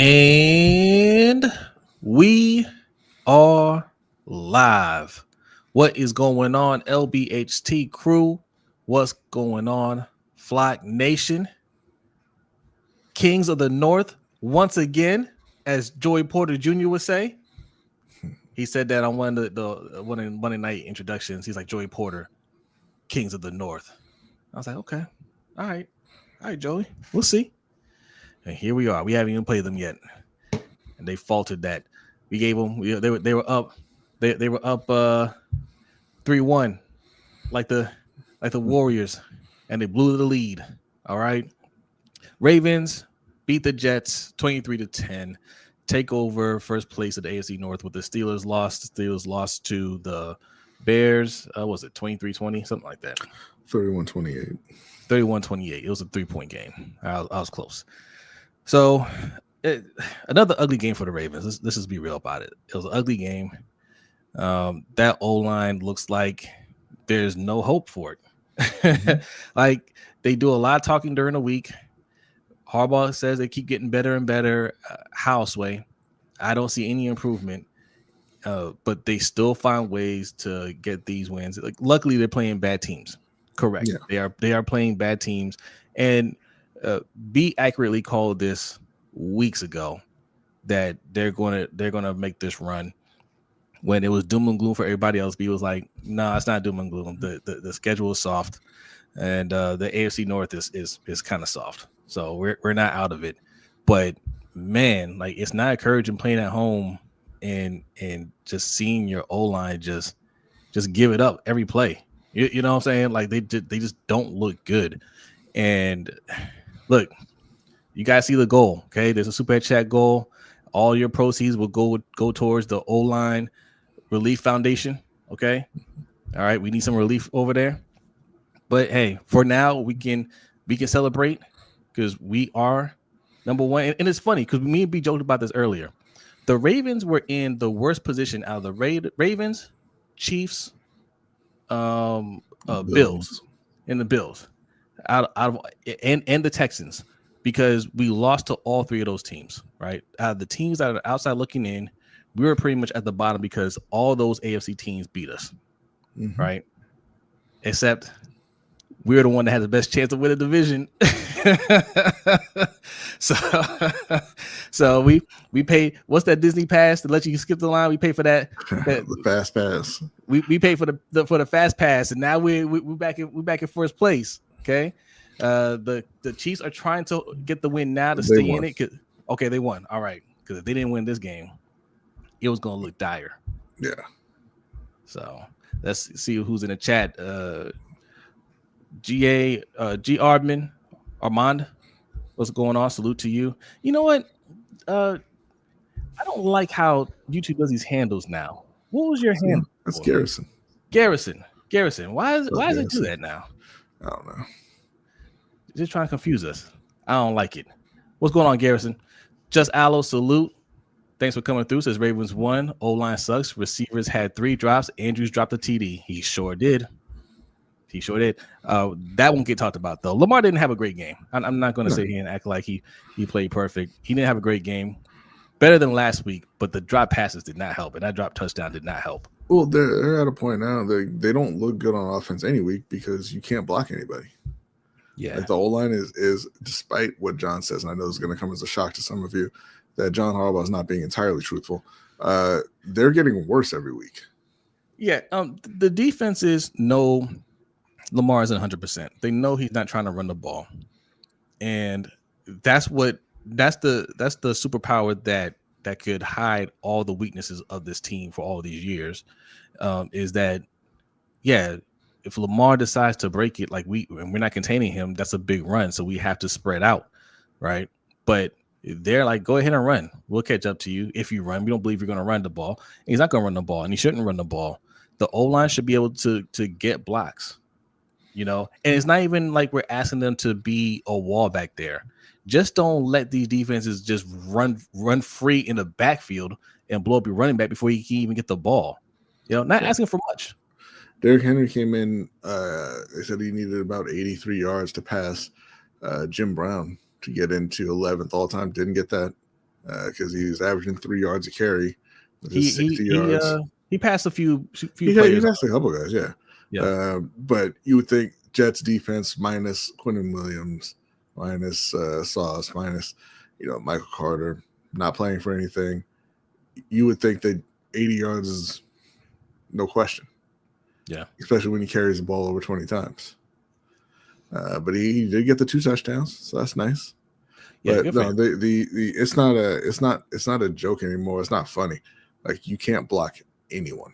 And we are live. What is going on, LBHT crew? What's going on, Flock Nation? Kings of the North, once again, as Joey Porter Jr. would say. He said that on one of the Monday night introductions. He's like, Joey Porter, Kings of the North. I was like, okay. All right, Joey. We'll see. And here we are. We haven't even played them yet. And they faltered that. We gave them. They were up. They were up 3-1, like the Warriors, and they blew the lead. All right. Ravens beat the Jets 23-10. Take over first place at the AFC North with the Steelers lost. The Steelers lost to the Bears. Was it 23-20? Something like that. 31-28. 31-28. It was a 3-point game. I was close. So another ugly game for the Ravens. Let's just be real about it. It was an ugly game. That O-line looks like there's no hope for it. Mm-hmm. Like, they do a lot of talking during the week. Harbaugh says they keep getting better and better. Houseway, I don't see any improvement, but they still find ways to get these wins. Like, luckily, they're playing bad teams. Correct. Yeah. They are playing bad teams, and B accurately called this weeks ago that they're gonna make this run. When it was doom and gloom for everybody else, B was like, "No, it's not doom and gloom. The schedule is soft, and the AFC North is kind of soft. So we're not out of it." But man, like, it's not encouraging playing at home and just seeing your O-line just give it up every play. You know what I'm saying? Like, they just don't look good. And look, you guys see the goal, okay? There's a super chat goal. All your proceeds will go towards the O-line Relief Foundation, okay? All right, we need some relief over there. But hey, for now, we can celebrate because we are number one. And it's funny because me and B joked about this earlier. The Ravens were in the worst position out of the Ravens, Chiefs, Bills, and the Bills, out of and the Texans, because we lost to all three of those teams. Right, out of the teams that are outside looking in, we were pretty much at the bottom because all those AFC teams beat us. Mm-hmm. Right, except we're the one that has the best chance to win the division. So we pay. What's that Disney pass to let you skip the line? We pay for that. The fast pass. We pay for the fast pass, and now we're back in first place. Okay, the Chiefs are trying to get the win now to stay in it. Okay, they won. All right, because if they didn't win this game, it was going to look dire. Yeah. So let's see who's in the chat. G Armand, what's going on? Salute to you. You know what? I don't like how YouTube does these handles now. What was your handle? That's Garrison. Why does it do that now? I don't know. Just trying to confuse us. I don't like it. What's going on, Garrison? Just Aloe, salute. Thanks for coming through. Says Ravens won. O-line sucks. Receivers had 3 drops. Andrews dropped a TD. He sure did. That won't get talked about, though. Lamar didn't have a great game. I'm not going to sit here and act like he played perfect. He didn't have a great game. Better than last week, but the drop passes did not help, and that drop touchdown did not help. Well, they're at a point now they don't look good on offense any week because you can't block anybody. Yeah. Like, the O-line is, despite what John says, and I know it's going to come as a shock to some of you, that John Harbaugh is not being entirely truthful. They're getting worse every week. Yeah. The defense is no. Lamar isn't 100%. They know he's not trying to run the ball, and that's the superpower that could hide all the weaknesses of this team for all these years. Is that, yeah, if Lamar decides to break it, like we're not containing him, that's a big run. So we have to spread out, right? But they're like, go ahead and run. We'll catch up to you if you run. We don't believe you're going to run the ball. And he's not going to run the ball, and he shouldn't run the ball. The O-line should be able to get blocks. You know, and it's not even like we're asking them to be a wall back there. Just don't let these defenses just run free in the backfield and blow up your running back before you can even get the ball. You know, not asking for much. Derrick Henry came in. They said he needed about 83 yards to pass Jim Brown to get into 11th all time. Didn't get that. because he was averaging 3 yards a carry with He his 60 yards. he passed a few He players. passed a couple guys, yeah. But you would think Jets defense minus Quentin Williams, minus Sauce, minus Michael Carter, not playing for anything. You would think that 80 yards is no question. Yeah, especially when he carries the ball over 20 times. But he did get the 2 touchdowns, so that's nice. Yeah, but no, it's not a joke anymore. It's not funny. Like, you can't block anyone.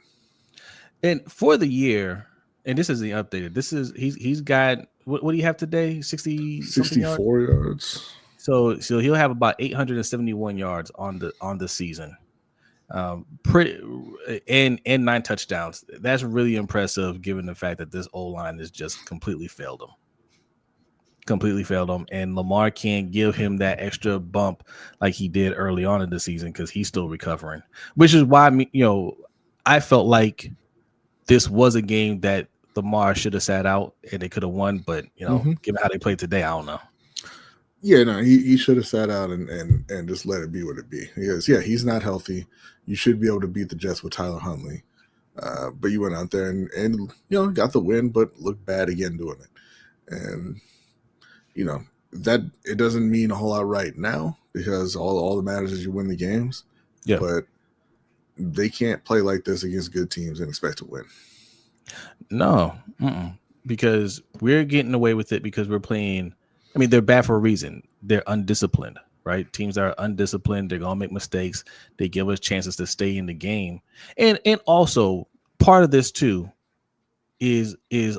And for the year, and this is the updated. This is he's got what do you have today? 64 yards. So he'll have about 871 yards on the season. Pretty and 9 touchdowns. That's really impressive given the fact that this O-line has just completely failed him, and Lamar can't give him that extra bump like he did early on in the season because he's still recovering, which is why I felt like this was a game that Lamar should have sat out and they could have won, but given how they played today, I don't know. Yeah, no, he should have sat out and just let it be what it be. Because he's not healthy. You should be able to beat the Jets with Tyler Huntley. But you went out there and got the win, but looked bad again doing it. And that it doesn't mean a whole lot right now because all that matters is you win the games. Yeah. But they can't play like this against good teams and expect to win. No, because we're getting away with it because we're playing. I mean, they're bad for a reason. They're undisciplined, right? Teams that are undisciplined, they're gonna make mistakes. They give us chances to stay in the game, and also part of this too is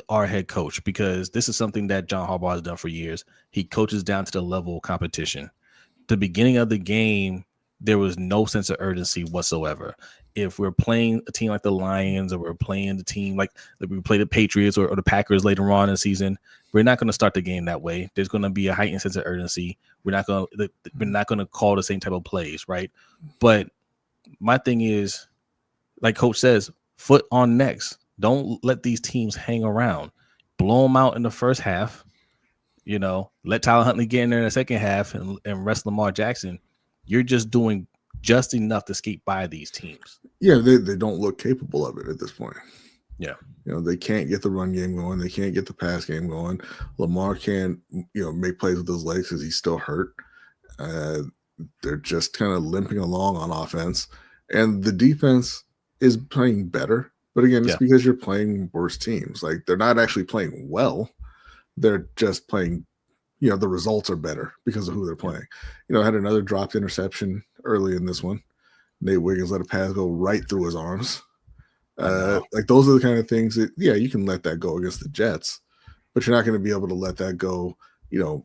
our head coach, because this is something that John Harbaugh has done for years. He coaches down to the level of competition. The beginning of the game, there was no sense of urgency whatsoever. If we're playing a team like the Lions, or we're playing the team like we play the Patriots or the Packers later on in the season, we're not going to start the game that way. There's going to be a heightened sense of urgency. We're not going to call the same type of plays, right? But my thing is, like Coach says, foot on necks. Don't let these teams hang around. Blow them out in the first half. Let Tyler Huntley get in there in the second half and rest Lamar Jackson. You're just doing just enough to skate by these teams. Yeah, they don't look capable of it at this point. Yeah. They can't get the run game going. They can't get the pass game going. Lamar can't, make plays with his legs because he's still hurt. They're just kind of limping along on offense. And the defense is playing better. But again, it's because you're playing worse teams. Like, they're not actually playing well. They're just playing, the results are better because of who they're playing. Had another dropped interception early in this one. Nate Wiggins let a pass go right through his arms. Like, those are the kind of things that, you can let that go against the Jets, but you're not going to be able to let that go,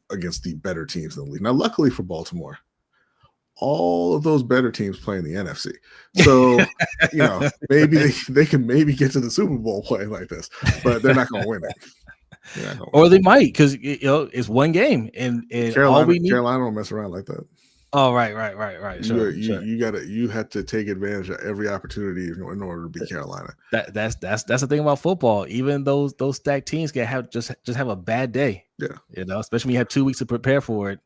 against the better teams in the league. Now, luckily for Baltimore, all of those better teams play in the NFC. So, maybe they can get to the Super Bowl playing like this, but they're not going to win it. Or they might, because it's one game, and Carolina don't mess around like that. Oh, right. Sure. You have to take advantage of every opportunity in order to beat Carolina. That's the thing about football. Even those stacked teams can have just have a bad day. Yeah. Especially when you have 2 weeks to prepare for it.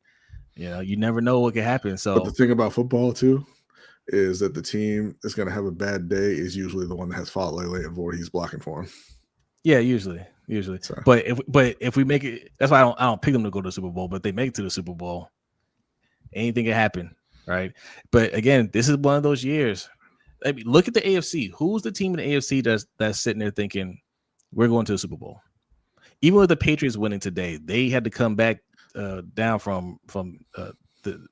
You never know what can happen. So, but the thing about football too is that the team that's going to have a bad day is usually the one that has Lele and Voorhees blocking for him. Yeah, usually. Sorry. But if we make it, that's why I don't pick them to go to the Super Bowl. But if they make it to the Super Bowl, anything can happen, right? But again, this is one of those years. I mean, look at the AFC. Who's the team in the AFC that's sitting there thinking we're going to the Super Bowl? Even with the Patriots winning today, they had to come back down from the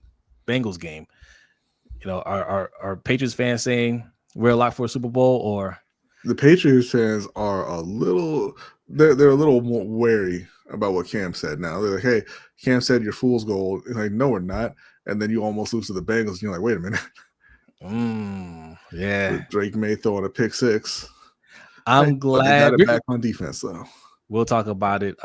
Bengals game. Are Patriots fans saying we're a lock for a Super Bowl? Or the Patriots fans are a little more wary about what Cam said now. They're like, hey, Cam said you're fool's gold. Like, no, we're not. And then you almost lose to the Bengals. And you're like, wait a minute. Yeah. With Drake May throwing a pick six. I'm glad they got it back on defense, though. We'll talk about it.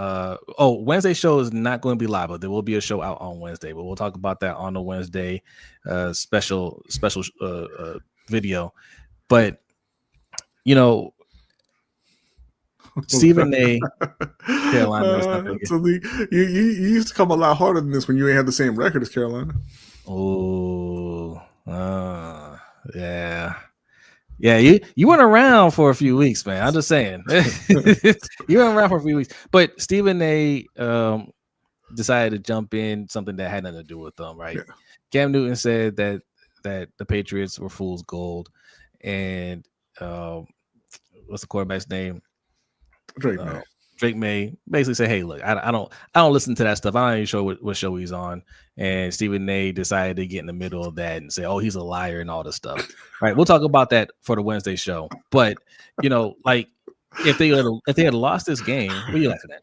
Wednesday show is not going to be live, but there will be a show out on Wednesday. But we'll talk about that on the Wednesday special video. But Stephen A. Carolina. You used to come a lot harder than this when you ain't had the same record as Carolina. Oh, Yeah, you went around for a few weeks, man. I'm just saying. You went around for a few weeks. But Stephen A decided to jump in something that had nothing to do with them, right? Yeah. Cam Newton said that the Patriots were fool's gold, and what's the quarterback's name? Drake May. Drake May basically said, "Hey, look, I don't listen to that stuff. I'm not even sure what show he's on." And Stephen A decided to get in the middle of that and say, "Oh, he's a liar" and all this stuff. Right? We'll talk about that for the Wednesday show. But like if they had lost this game, what are you laughing at?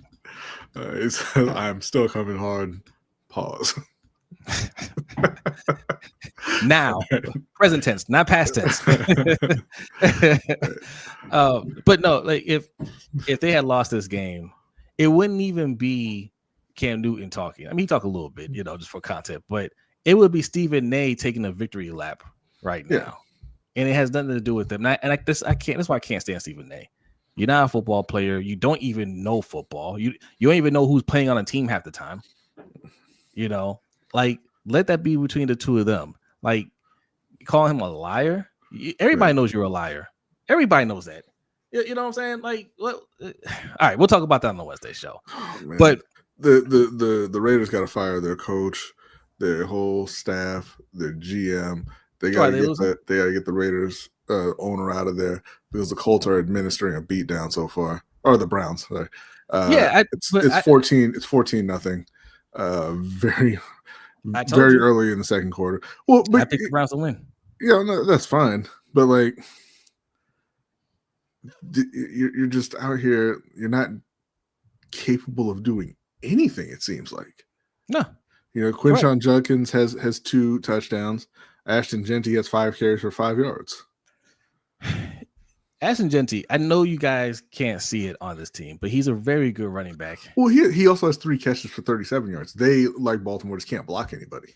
I'm still coming hard. Pause. Now, present tense, not past tense. But no, like if they had lost this game, it wouldn't even be Cam Newton talking. I mean, he talked a little bit, just for content, but it would be Stephen A taking a victory lap right now, and it has nothing to do with them. That's why I can't stand Stephen A. You're not a football player. You don't even know football. You don't even know who's playing on a team half the time. Like let that be between the two of them. Like call him a liar. Everybody knows you're a liar. Everybody knows that. You know what I'm saying? Like, all right, we'll talk about that on the Wednesday show. Oh, but the Raiders got to fire their coach, their whole staff, their GM. They got to get the Raiders owner out of there because the Colts are administering a beatdown so far, or the Browns. Sorry. It's 14-0. Very early in the second quarter. Well, but I picked the Browns to win. Yeah, no, that's fine. But like, you're just out here. You're not capable of doing anything. It seems like. No. Quinshon Judkins has 2 touchdowns. Ashton Jeanty has 5 carries for 5 yards. Ashton Jeanty, I know you guys can't see it on this team, but he's a very good running back. Well, he also has 3 catches for 37 yards. They, like Baltimore, just can't block anybody.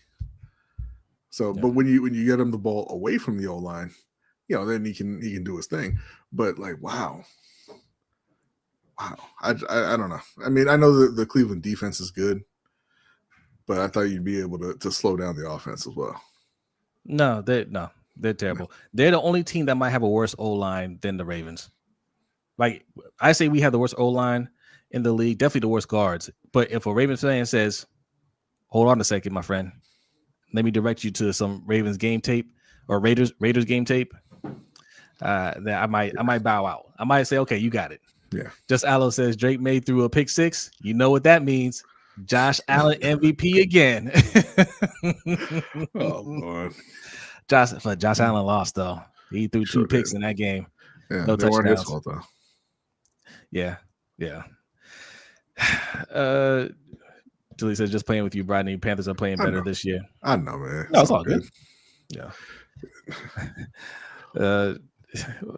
So, but when you get him the ball away from the O-line, then he can do his thing. But like, wow, I don't know. I mean, I know that the Cleveland defense is good, but I thought you'd be able to slow down the offense as well. No, they're terrible. They're the only team that might have a worse O-line than the Ravens. Like I say, we have the worst O-line in the league, definitely the worst guards. But if a Ravens fan says, "Hold on a second, my friend. Let me direct you to some Ravens game tape or Raiders game tape," that I might bow out. I might say, "Okay, you got it." Yeah. Just Allo says Drake May threw a pick 6. You know what that means? Josh Allen MVP again. Oh Lord. Josh Allen lost though. He threw 2 picks in that game. Yeah, no they weren't touchdowns. his fault though. Yeah. Julie says, "Just playing with you, Brodny. Panthers are playing better this year." I know, man. No, it's all good. Yeah.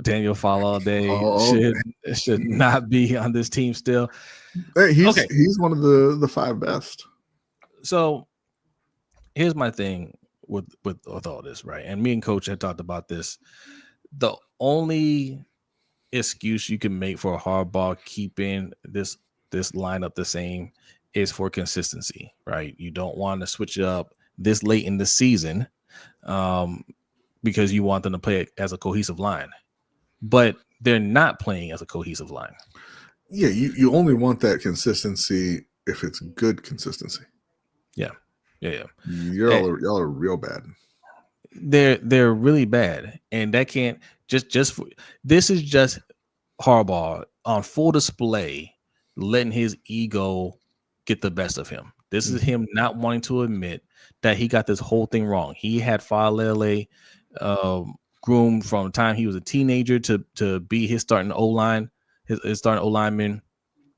Daniel Fall all day should not be on this team still. Hey, he's one of the 5 best. So here's my thing with all this, right? And me and Coach had talked about this. The only excuse you can make for Harbaugh keeping this lineup the same is for consistency, right? You don't want to switch it up this late in the season because you want them to play as a cohesive line. But they're not playing as a cohesive line. Yeah, you only want that consistency if it's good consistency. Yeah. Y'all are real bad. They're really bad, and that can't this is just Harbaugh on full display, letting his ego get the best of him. This is him not wanting to admit that he got this whole thing wrong. He had Falele groomed from the time he was a teenager to be his starting O-line, his starting O-lineman.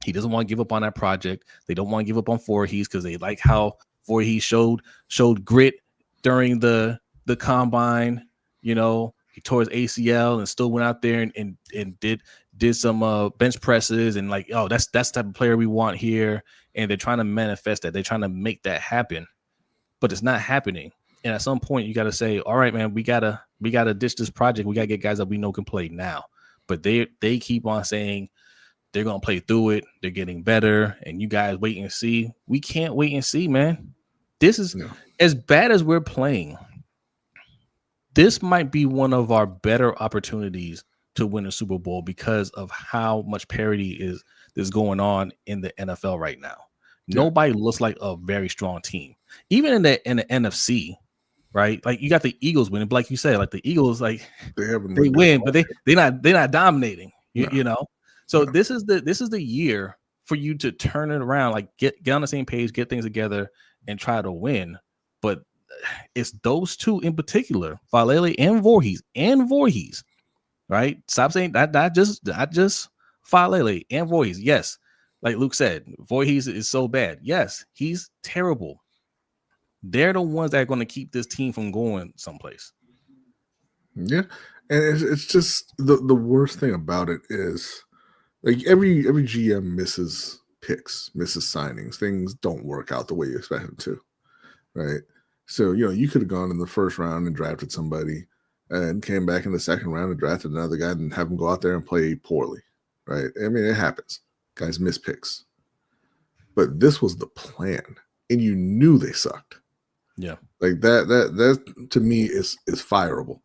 He doesn't want to give up on that project. They don't want to give up on Voorhees because they like how Voorhees showed grit during the combine. He tore his ACL and still went out there and did some bench presses and like, oh, that's the type of player we want here. And they're trying to manifest that. They're trying to make that happen, but it's not happening. And at some point, you got to say, all right, man, we gotta ditch this project. We gotta get guys that we know can play now. But they keep on saying they're gonna play through it. They're getting better, and you guys wait and see. We can't wait and see, man. This is as bad as we're playing. this might be one of our better opportunities to win a Super Bowl because of how much parity is going on in the NFL right now. Yeah. Nobody looks like a very strong team, even in the NFC, right? Like you got the Eagles winning, but like you said, like the Eagles, like They haven't they looked good. win, but they're not dominating. No. You know, so No. this is the year for you to turn it around, like get on the same page, get things together, and try to win. But it's those two in particular, Falele and Voorhees, right? Stop saying that, not just Falele and Voorhees. Yes, like Luke said, Voorhees is so bad. Yes, he's terrible. They're the ones that are going to keep this team from going someplace. Yeah, and it's just the worst thing about it is like every GM misses picks, misses signings. Things don't work out the way you expect them to, right? So you could have gone in the first round and drafted somebody, and came back in the second round and drafted another guy and have him go out there and play poorly, right? I mean, it happens. Guys miss picks, but this was the plan, and you knew they sucked. Yeah, like that to me is fireable.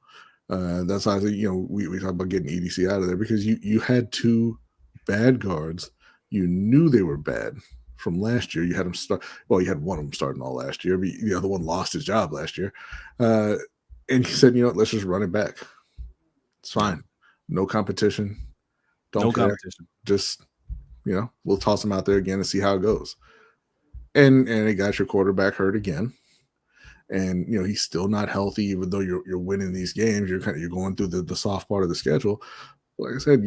That's why I think we talk about getting EDC out of there, because you had two bad guards. You knew they were bad from last year. You had them start. Well, you had one of them starting all last year. But the other one lost his job last year, and he said, let's just run it back. It's fine. No competition. Don't care. competition. Just we'll toss him out there again and see how it goes. And it got your quarterback hurt again. And he's still not healthy, even though you're winning these games. You're going through the soft part of the schedule. Like I said,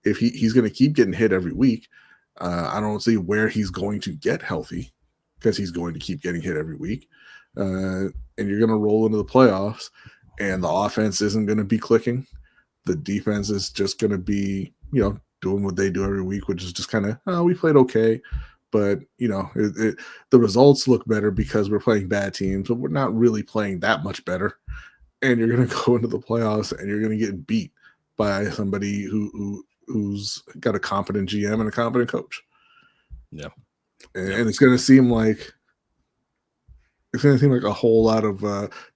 if he's going to keep getting hit every week, I don't see where he's going to get healthy, because he's going to keep getting hit every week. And you're going to roll into the playoffs, and the offense isn't going to be clicking. The defense is just going to be doing what they do every week, which is just kind of we played okay. But the results look better because we're playing bad teams, but we're not really playing that much better. And you're going to go into the playoffs and you're going to get beat by somebody who's got a competent GM and a competent coach. Yeah, and it's going to seem like a whole lot of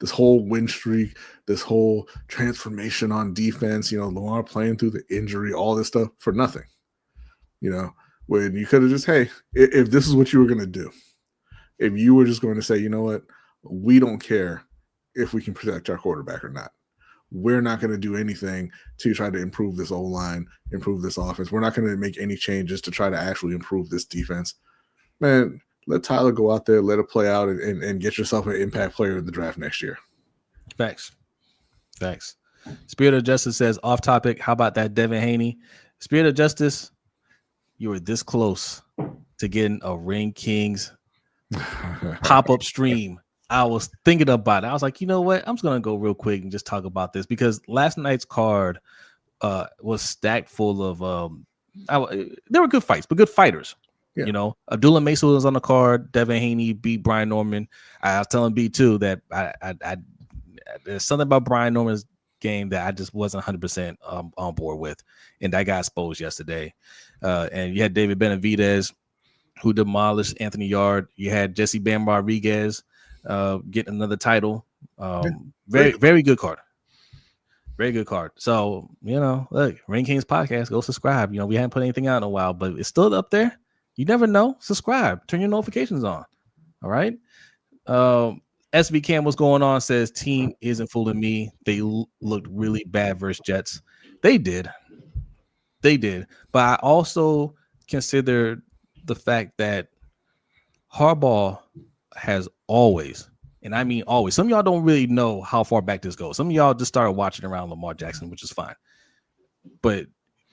this whole win streak, this whole transformation on defense. Lamar playing through the injury, all this stuff for nothing. When you could have just, hey, if this is what you were going to do, if you were just going to say, you know what, we don't care if we can protect our quarterback or not. We're not going to do anything to try to improve this O-line, improve this offense. We're not going to make any changes to try to actually improve this defense. Man, let Tyler go out there, let it play out, and get yourself an impact player in the draft next year. Facts. Spirit of Justice says, off topic, how about that Devin Haney? Spirit of Justice, you were this close to getting a Ring Kings pop-up stream. I was thinking about it. I was like, you know what? I'm just going to go real quick and just talk about this, because last night's card was stacked full of there were good fights, but good fighters. Yeah. Abdullah Mesa was on the card. Devin Haney beat Brian Norman. I was telling B too that I there's something about Brian Norman's game that I just wasn't 100% on board with, and that got exposed yesterday. And you had David Benavidez, who demolished Anthony Yard. You had Jesse Bam Rodriguez getting another title. Very good card. Very good card. So, look, Ring Kings podcast, go subscribe. We haven't put anything out in a while, but it's still up there. You never know. Subscribe. Turn your notifications on. All right. SB Cam, what's going on? Says team isn't fooling me. They looked really bad versus Jets. They did. But I also consider the fact that Harbaugh has always, and I mean always, some of y'all don't really know how far back this goes. Some of y'all just started watching around Lamar Jackson, which is fine. But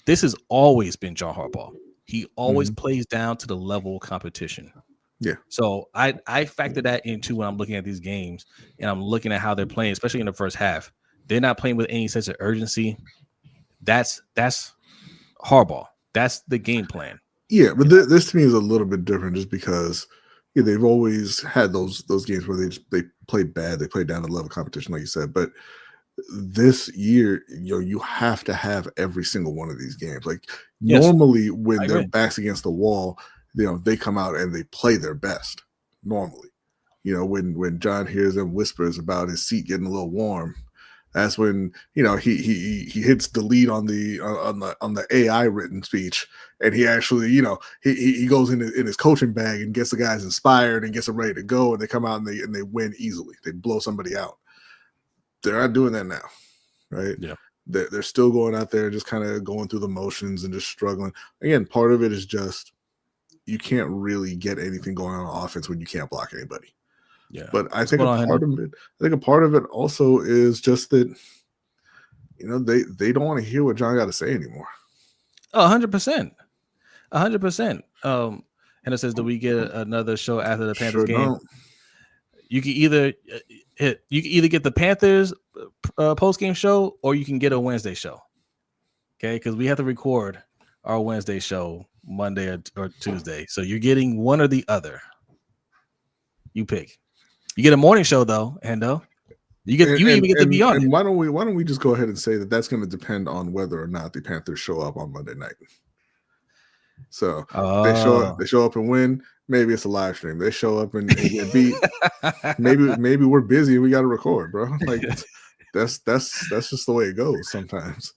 this has always been John Harbaugh. He always plays down to the level of competition. Yeah. So I factor that into when I'm looking at these games, and I'm looking at how they're playing, especially in the first half. They're not playing with any sense of urgency. That's Harbaugh. That's the game plan. Yeah, but this to me is a little bit different, just because they've always had those games where they play bad, they play down to the level of competition, like you said. But this year, you have to have every single one of these games. Like normally, when their backs against the wall, they come out and they play their best. Normally, when John hears them whispers about his seat getting a little warm, That's when he hits delete on the AI written speech, and he actually he goes in his coaching bag and gets the guys inspired and gets them ready to go, and they come out and they win easily. They blow somebody out. They're not doing that now, right? Yeah. They're still going out there just kind of going through the motions and just struggling. Again, part of it is just you can't really get anything going on offense when you can't block anybody. Yeah. But I think a part of it also is just that they don't want to hear what John got to say anymore. 100%. 100%. And it says, do we get another show after the Panthers game? Don't. You can either get the Panthers post game show, or you can get a Wednesday show. Okay, because we have to record our Wednesday show Monday or Tuesday, so you're getting one or the other. You pick. You get a morning show though, Endo. You even get to be on it. Why don't we just go ahead and say that that's going to depend on whether or not the Panthers show up on Monday night. So they show up and win. Maybe it's a live stream. They show up and get beat. maybe we're busy and we got to record, bro. Like that's just the way it goes sometimes.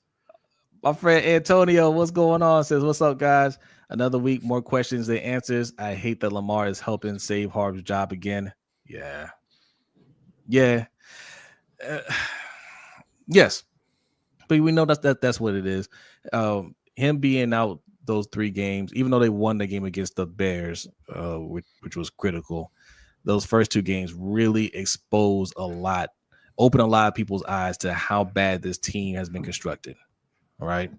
My friend Antonio, what's going on? Says, what's up, guys? Another week, more questions than answers. I hate that Lamar is helping save Harb's job again. Yeah. Yes, but we know that's what it is. Him being out those 3 games, even though they won the game against the Bears, which was critical, those first 2 games really exposed opened a lot of people's eyes to how bad this team has been constructed. All right,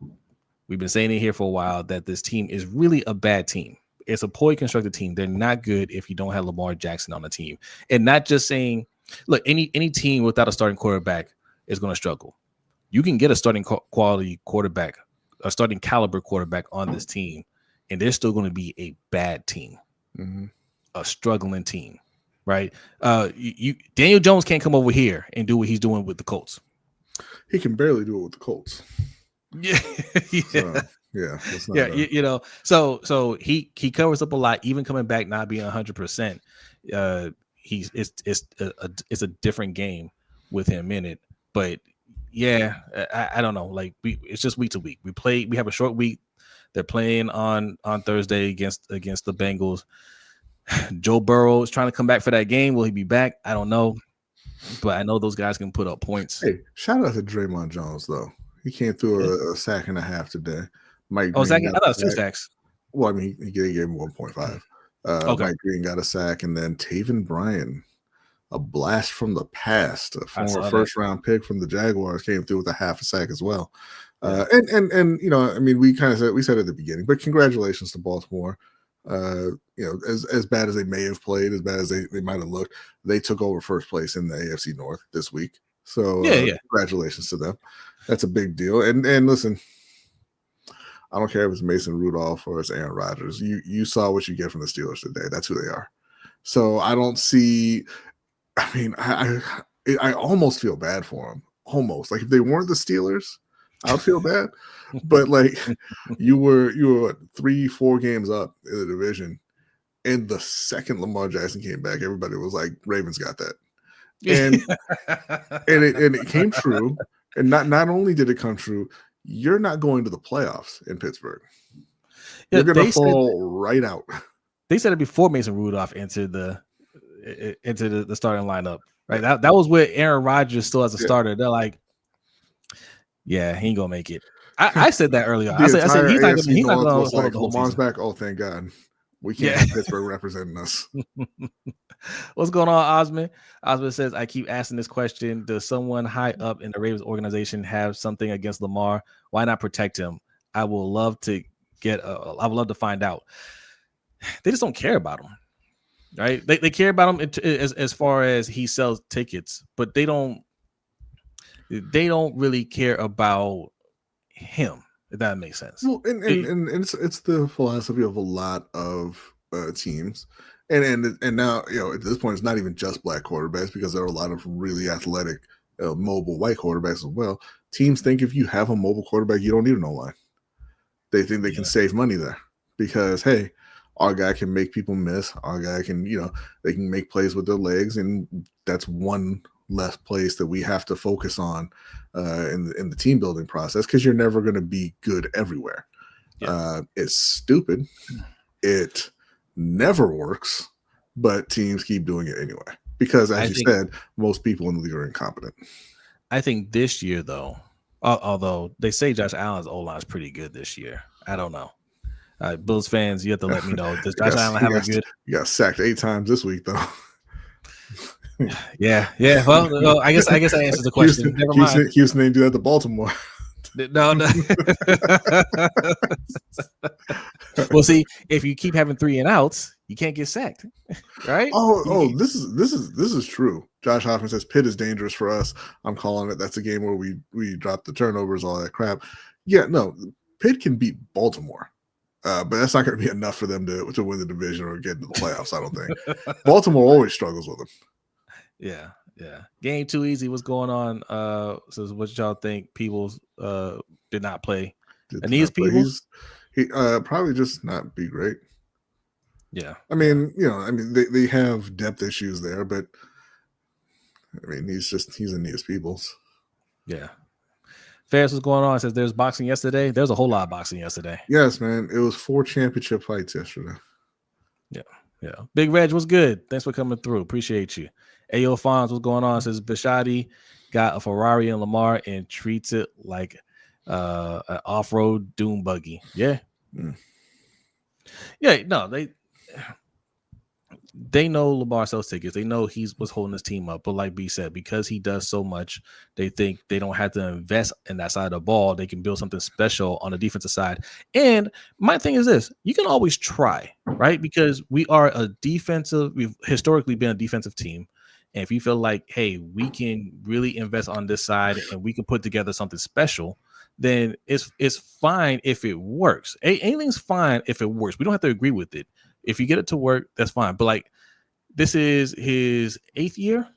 we've been saying it here for a while that this team is really a bad team. It's a poorly constructed team. They're not good if you don't have Lamar Jackson on the team, and not just saying, look, any team without a starting quarterback is going to struggle. You can get a starting quality quarterback, a starting caliber quarterback on this team, and they're still going to be a bad team, a struggling team, right? Daniel Jones can't come over here and do what he's doing with the Colts. He can barely do it with the Colts. Yeah, yeah. So he covers up a lot, even coming back not being 100%. It's a different game with him in it, but yeah, I don't know. Like it's just week to week. We have a short week. They're playing on Thursday against the Bengals. Joe Burrow is trying to come back for that game. Will he be back? I don't know, but I know those guys can put up points. Hey, shout out to Draymond Jones though. He came through a sack and a half today. Mike Green Green I thought it was 2 sacks. Well, I mean, he gave him 1.5. Okay. Mike Green got a sack, and then Taven Bryan, a blast from the past, a former first-round pick from the Jaguars, came through with a half a sack as well. And I mean, we said at the beginning, but congratulations to Baltimore. As bad as they may have played, as bad as they might have looked, they took over first place in the AFC North this week. So congratulations to them. That's a big deal. And listen, I don't care if it's Mason Rudolph or it's Aaron Rodgers. You saw what you get from the Steelers today. That's who they are. So I don't see. I mean, I almost feel bad for them. Almost, like if they weren't the Steelers, I would feel bad. But like you were 3-4 games up in the division, and the second Lamar Jackson came back, everybody was like, "Ravens got that," and it came true. And not only did it come true, you're not going to the playoffs in Pittsburgh. You're going to fall right out. They said it before Mason Rudolph entered the starting lineup, right? That was with Aaron Rodgers still as a starter. They're like, yeah, he ain't gonna make it. I said that earlier. I said he's not gonna hold up the whole Lamar's season. back. Oh, thank God. We can't have Pittsburgh representing us. What's going on, Osman? Osman says, I keep asking this question. Does someone high up in the Ravens organization have something against Lamar? Why not protect him? I would love to find out. They just don't care about him, right? They care about him as far as he sells tickets, but they don't really care about him, if that makes sense. Well, and it's the philosophy of a lot of teams. And now, at this point, it's not even just black quarterbacks, because there are a lot of really athletic, mobile white quarterbacks as well. Teams think if you have a mobile quarterback, you don't need an O-line. They think they can save money there because, hey, our guy can make people miss. Our guy can, they can make plays with their legs, and that's one less place that we have to focus on in the team building process, because you're never going to be good everywhere. Yeah. It's stupid. It never works, but teams keep doing it anyway. Because, as you said, most people in the league are incompetent. I think this year, though, although they say Josh Allen's O-line is pretty good this year, I don't know. Bills fans, you have to let me know. Does Josh Allen have a good? You got sacked 8 times this week, though. Yeah. Well, I guess that answers the question. Never mind. Houston didn't do that to Baltimore. No. Well, see, if you keep having 3 and outs, you can't get sacked, right? This is true. Josh Hoffman says Pitt is dangerous for us. I'm calling it. That's a game where we drop the turnovers, all that crap. Yeah, no, Pitt can beat Baltimore, but that's not going to be enough for them to win the division or get into the playoffs. I don't think. Baltimore always struggles with them. Yeah. Game too easy. What's going on? So what y'all think? Peoples did not play. And these people, he probably just not be great. Yeah. I mean, they have depth issues there, but I mean, he's Aeneas Peoples. Yeah. Ferris, what's going on? It says there's boxing yesterday. There's a whole lot of boxing yesterday. Yes, man. It was 4 championship fights yesterday. Yeah. Big Reg, what's good? Thanks for coming through. Appreciate you. Ayo Fonz, what's going on? It says Bishotti got a Ferrari and Lamar and treats it like an off-road dune buggy. Yeah. Yeah, no, they know Lamar sells tickets. They know he was holding his team up. But like B said, because he does so much, they think they don't have to invest in that side of the ball. They can build something special on the defensive side. And my thing is this, you can always try, right? Because we've historically been a defensive team. And if you feel like, hey, we can really invest on this side and we can put together something special, then it's fine if it works. Anything's fine if it works. We don't have to agree with it. If you get it to work, that's fine. But like, this is his 8th year.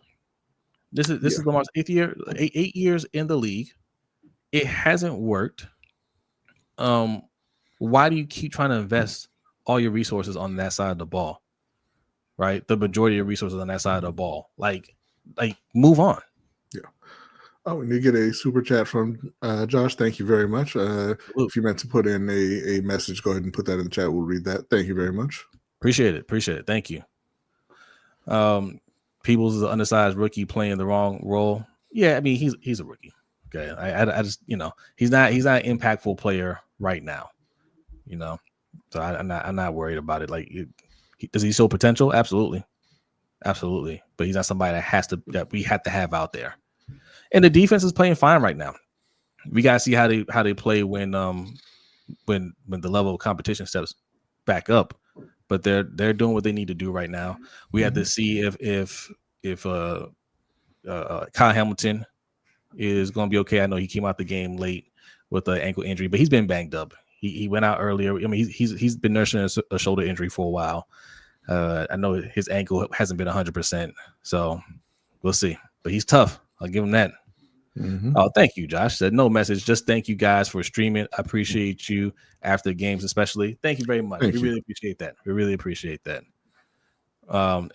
This is Lamar's 8th year. 8 years in the league. It hasn't worked. Why do you keep trying to invest all your resources on that side of the ball? Right, the majority of resources on that side of the ball. Like move on. Yeah. Oh, and you get a super chat from Josh. Thank you very much. If you meant to put in a message, go ahead and put that in the chat. We'll read that. Thank you very much. Appreciate it. Thank you. People's an undersized rookie playing the wrong role. Yeah, I mean he's a rookie. Okay, I just he's not an impactful player right now. So I'm not worried about it. Like, does he show potential? Absolutely. But he's not somebody that we have to have out there. And the defense is playing fine right now. We gotta see how they play when the level of competition steps back up. But they're doing what they need to do right now. We have to see if Kyle Hamilton is going to be okay. I know he came out the game late with an ankle injury, but he's been banged up. He went out earlier. I mean, he's been nursing a shoulder injury for a while. I know his ankle hasn't been 100%, so we'll see. But he's tough. I'll give him that. Mm-hmm. Oh, thank you, Josh. Said no message. Just thank you guys for streaming. I appreciate you after the games, especially. Thank you very much. We really appreciate that.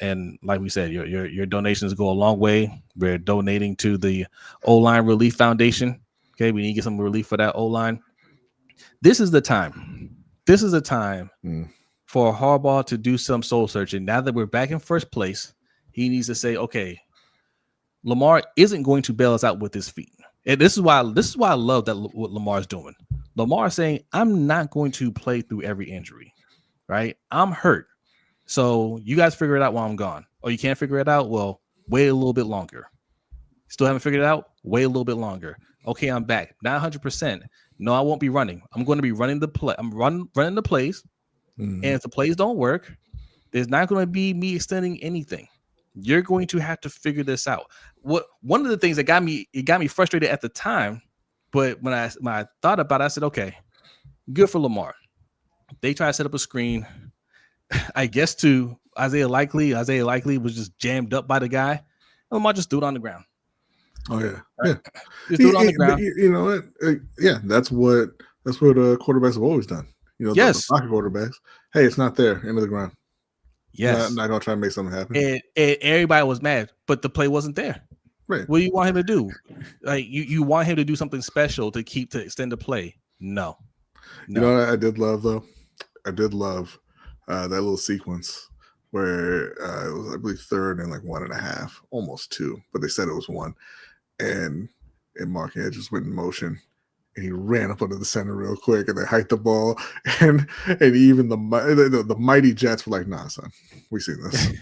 And like we said, your donations go a long way. We're donating to the O-Line Relief Foundation. Okay, we need to get some relief for that O-Line. This is the time. For Harbaugh to do some soul searching. Now that we're back in first place, he needs to say, okay, Lamar isn't going to bail us out with his feet. And this is why I love that what Lamar's doing. Lamar saying, I'm not going to play through every injury, right? I'm hurt. So you guys figure it out while I'm gone. Oh, you can't figure it out? Well, wait a little bit longer. Still haven't figured it out? Wait a little bit longer. Okay, I'm back. Not 100%. No, I won't be running. I'm going to be running the play. I'm running the plays. And if the plays don't work, there's not going to be me extending anything. You're going to have to figure this out. One of the things that got me frustrated at the time, but when I thought about it, I said, okay, good for Lamar. They try to set up a screen, I guess, to Isaiah Likely. Isaiah Likely was just jammed up by the guy. And Lamar just threw it on the ground. Oh yeah, right? Just threw it on the ground. You know what? Yeah, that's what quarterbacks have always done. Yes. The pocket quarterbacks. Hey, it's not there. End of the ground. Yes. Not gonna try to make something happen. And everybody was mad, but the play wasn't there. Right. What do you want him to do? Like you want him to do something special to extend the play? No. You know what I did love though? I did love that little sequence where it was, I believe, 3rd and like 1.5, almost 2, but they said it was 1. And Mark Andrews went in motion, and he ran up under the center real quick, and they hiked the ball, and even the mighty Jets were like, "Nah, son, we seen this,"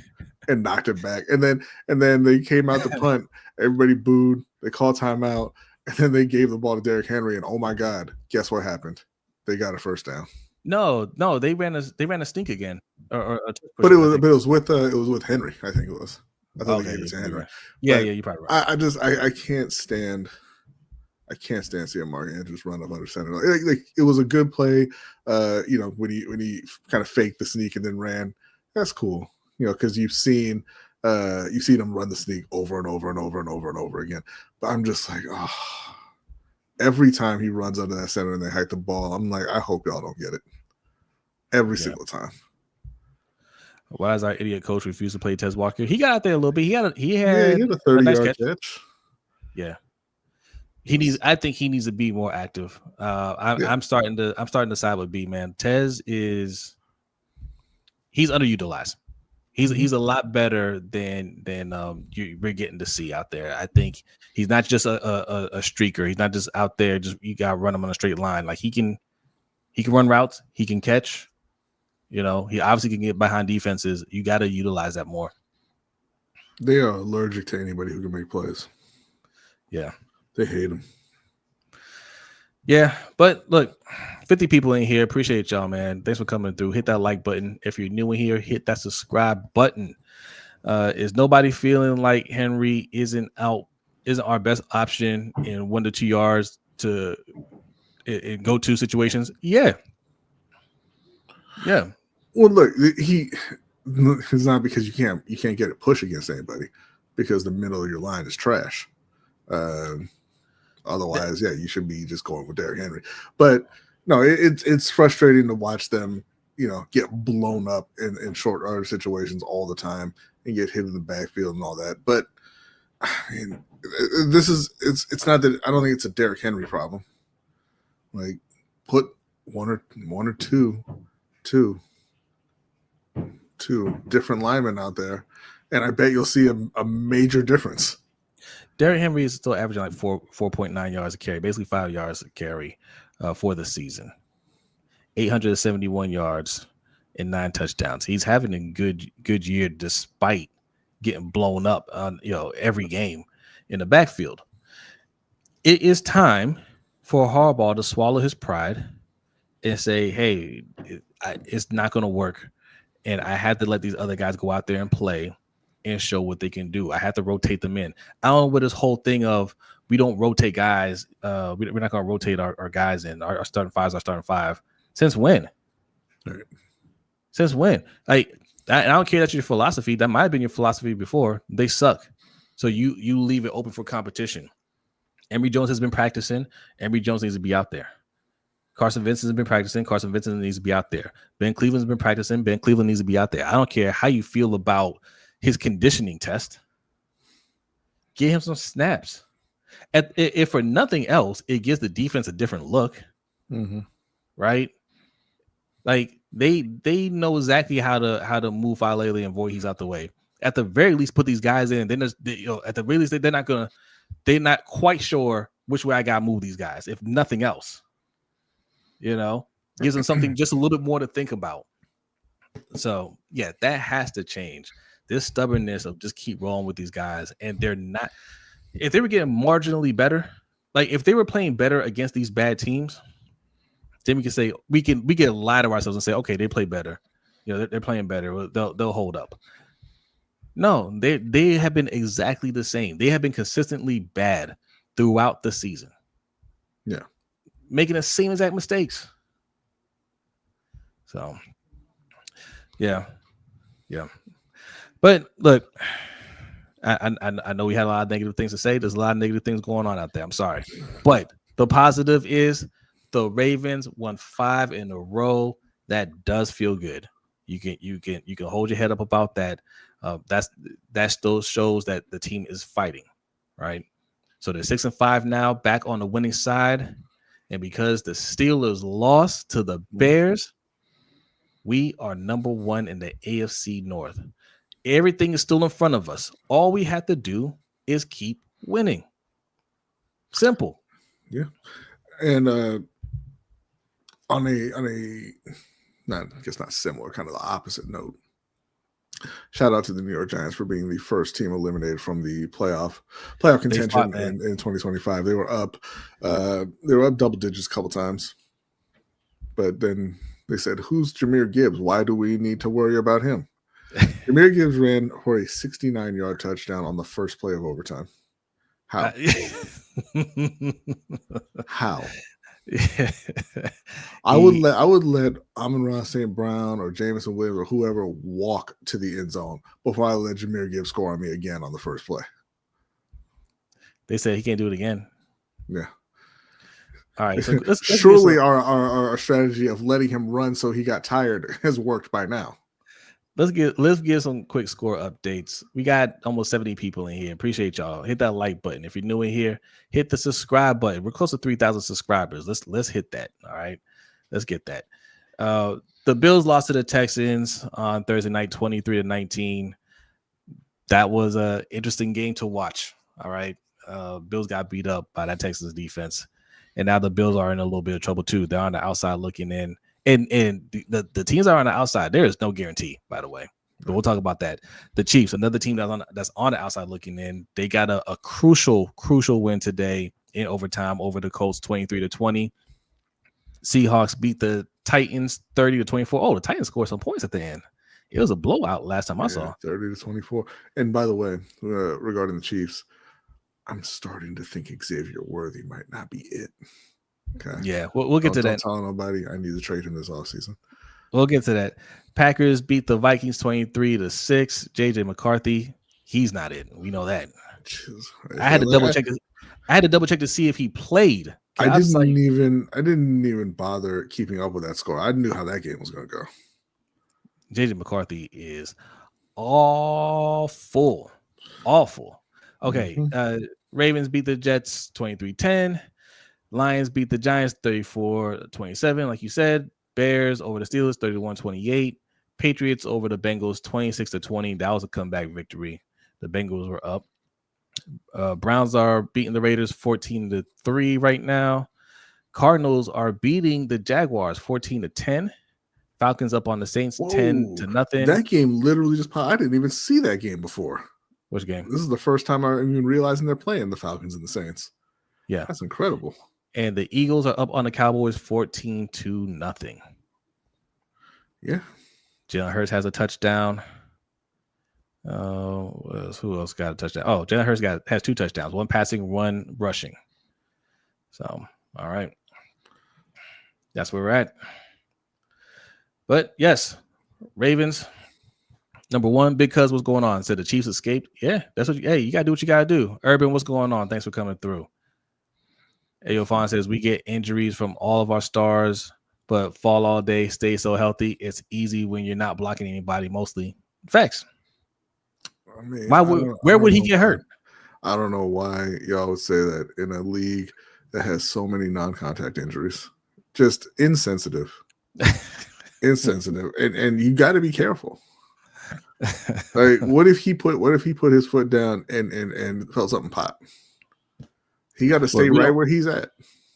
and knocked it back. And then they came out to punt. Everybody booed. They called timeout, and then they gave the ball to Derrick Henry. And oh my God, guess what happened? They got a first down. No, they ran a stink again. But it was with Henry. I think it was. I thought they gave it to Henry. Right. Yeah, you're probably right. I can't stand seeing Mark Andrews run up under center. Like it was a good play. When he kind of faked the sneak and then ran. That's cool. Because you've seen him run the sneak over and over and over and over and over again. But I'm just like, every time he runs under that center and they hike the ball, I'm like, I hope y'all don't get it. Every single time. Why does our idiot coach refuse to play Tez Walker? He got out there a little bit. He had a 30-yard nice catch. Yeah. I think he needs to be more active. I'm starting to side with B, man. Tez he's underutilized. He's a lot better than we're getting to see out there. I think he's not just a streaker. He's not just out there. Just you got to run him on a straight line. Like he can run routes. He can catch. He obviously can get behind defenses. You got to utilize that more. They are allergic to anybody who can make plays. Yeah, they hate him. Yeah, but look, 50 people in here. Appreciate y'all, man. Thanks for coming through. Hit that like button. If you're new in here, hit that subscribe button. Is nobody feeling like Henry isn't our best option in 1 to 2 yards in go-to situations? Yeah. Well, look, it's not because you can't get a push against anybody because the middle of your line is trash. Otherwise, you should be just going with Derrick Henry. But no, it's frustrating to watch them, get blown up in short yardage situations all the time and get hit in the backfield and all that. But I mean, it's not that I don't think it's a Derrick Henry problem. Like, put one or two different linemen out there, and I bet you'll see a major difference. Derrick Henry is still averaging like 4.9 yards a carry, basically 5 yards a carry for the season. 871 yards and 9 touchdowns. He's having a good year despite getting blown up on every game in the backfield. It is time for Harbaugh to swallow his pride and say, hey, it's not going to work. And I had to let these other guys go out there and play and show what they can do. I had to rotate them in. I don't know what this whole thing of we don't rotate guys. We're not going to rotate our guys in. Our starting five is our starting five. Since when? Right. Since when? Like, I don't care that's your philosophy. That might have been your philosophy before. They suck. So you leave it open for competition. Emory Jones has been practicing. Emory Jones needs to be out there. Carson Vincent has been practicing. Carson Vincent needs to be out there. Ben Cleveland's been practicing. Ben Cleveland needs to be out there. I don't care how you feel about his conditioning test. Get him some snaps. If for nothing else, it gives the defense a different look. Mm-hmm. Right? Like they know exactly how to move Falele and Voorhees out the way. At the very least, put these guys in. Then at the very least, they're not quite sure which way I gotta move these guys. If nothing else, gives them something just a little bit more to think about. So yeah, that has to change. This stubbornness of just keep rolling with these guys, and they're not. If they were getting marginally better, like if they were playing better against these bad teams, then we can say we can lie to ourselves and say, okay, they play better. They're playing better. They'll hold up. No, they have been exactly the same. They have been consistently bad throughout the season. Yeah, making the same exact mistakes. So, yeah. But look, I know we had a lot of negative things to say. There's a lot of negative things going on out there. I'm sorry, but the positive is the Ravens won 5 in a row. That does feel good. You can hold your head up about that. That still shows that the team is fighting. right? So they're 6-5 now, back on the winning side. And because the Steelers lost to the Bears, we are number 1 in the AFC North. Everything is still in front of us. All we have to do is keep winning. Simple. Yeah. And on a not similar, kind of the opposite note, shout out to the New York Giants for being the first team eliminated from the playoff contention in 2025. They were up double digits a couple times, but then they said, "Who's Jahmyr Gibbs? Why do we need to worry about him?" Jahmyr Gibbs ran for a 69-yard touchdown on the first play of overtime. How? How? I would let Amon-Ra St. Brown or Jameson Williams or whoever walk to the end zone before I let Jahmyr Gibbs score on me again on the first play. They said he can't do it again. Yeah. All right. So surely our strategy of letting him run so he got tired has worked by now. Let's give some quick score updates. We got almost 70 people in here. Appreciate y'all. Hit that like button. If you're new in here, hit the subscribe button. We're close to 3,000 subscribers. Let's hit that. All right. Let's get that. The Bills lost to the Texans on Thursday night, 23-19. That was an interesting game to watch. All right. Bills got beat up by that Texans defense. And now the Bills are in a little bit of trouble too. They're on the outside looking in. And the teams are on the outside. There is no guarantee, by the way. But we'll talk about that. The Chiefs, another team that's on the outside looking in, they got a crucial win today in overtime over the Colts, 23-20. Seahawks beat the Titans 30-24. Oh, the Titans scored some points at the end. It was a blowout last time I saw. 30-24. And by the way, regarding the Chiefs, I'm starting to think Xavier Worthy might not be it. Okay. Yeah, we'll get to that. Don't tell nobody. I need to trade him this offseason. We'll get to that. Packers beat the Vikings 23-6. JJ McCarthy, he's not it. We know that. I had to double check. I had to double check to see if he played. I didn't even bother keeping up with that score. I knew how that game was going to go. JJ McCarthy is awful. Okay. Ravens beat the Jets 23-10. Lions beat the Giants 34-27. Like you said, Bears over the Steelers 31-28. Patriots over the Bengals 26-20. That was a comeback victory. The Bengals were up. Browns are beating the Raiders 14-3 right now. Cardinals are beating the Jaguars 14-10. Falcons up on the Saints 10-0. That game literally just popped. I didn't even see that game before. Which game? This is the first time I'm even realizing they're playing the Falcons and the Saints. Yeah. That's incredible. And the Eagles are up on the Cowboys 14-0. Yeah. Jalen Hurts has a touchdown. Who else got a touchdown? Oh, Jalen Hurts has 2 touchdowns. 1 passing, 1 rushing. So, all right. That's where we're at. But, yes, Ravens, number 1, Big Cuz, what's going on? Said the Chiefs escaped. Yeah, that's what you got to do what you got to do. Urban, what's going on? Thanks for coming through. Ayo Fawn says, we get injuries from all of our stars, but fall all day, stay so healthy. It's easy when you're not blocking anybody, mostly. Facts. I mean, where would he get hurt? I don't know why y'all would say that in a league that has so many non-contact injuries. Just insensitive. And you got to be careful. Like, what if he put his foot down and felt something pop? He got to stay right where he's at.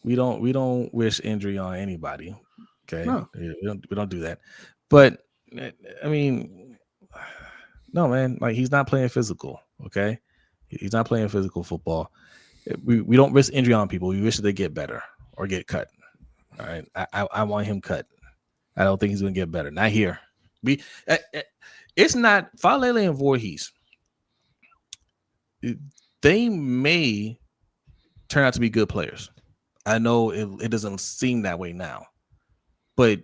We don't wish injury on anybody. Okay, no. We don't do that. But I mean, no, man. Like, he's not playing physical. Okay, he's not playing physical football. We don't risk injury on people. We wish that they get better or get cut. All right, I want him cut. I don't think he's gonna get better. Not here. It's not Falele and Voorhees. They may turn out to be good players. I know it doesn't seem that way now, but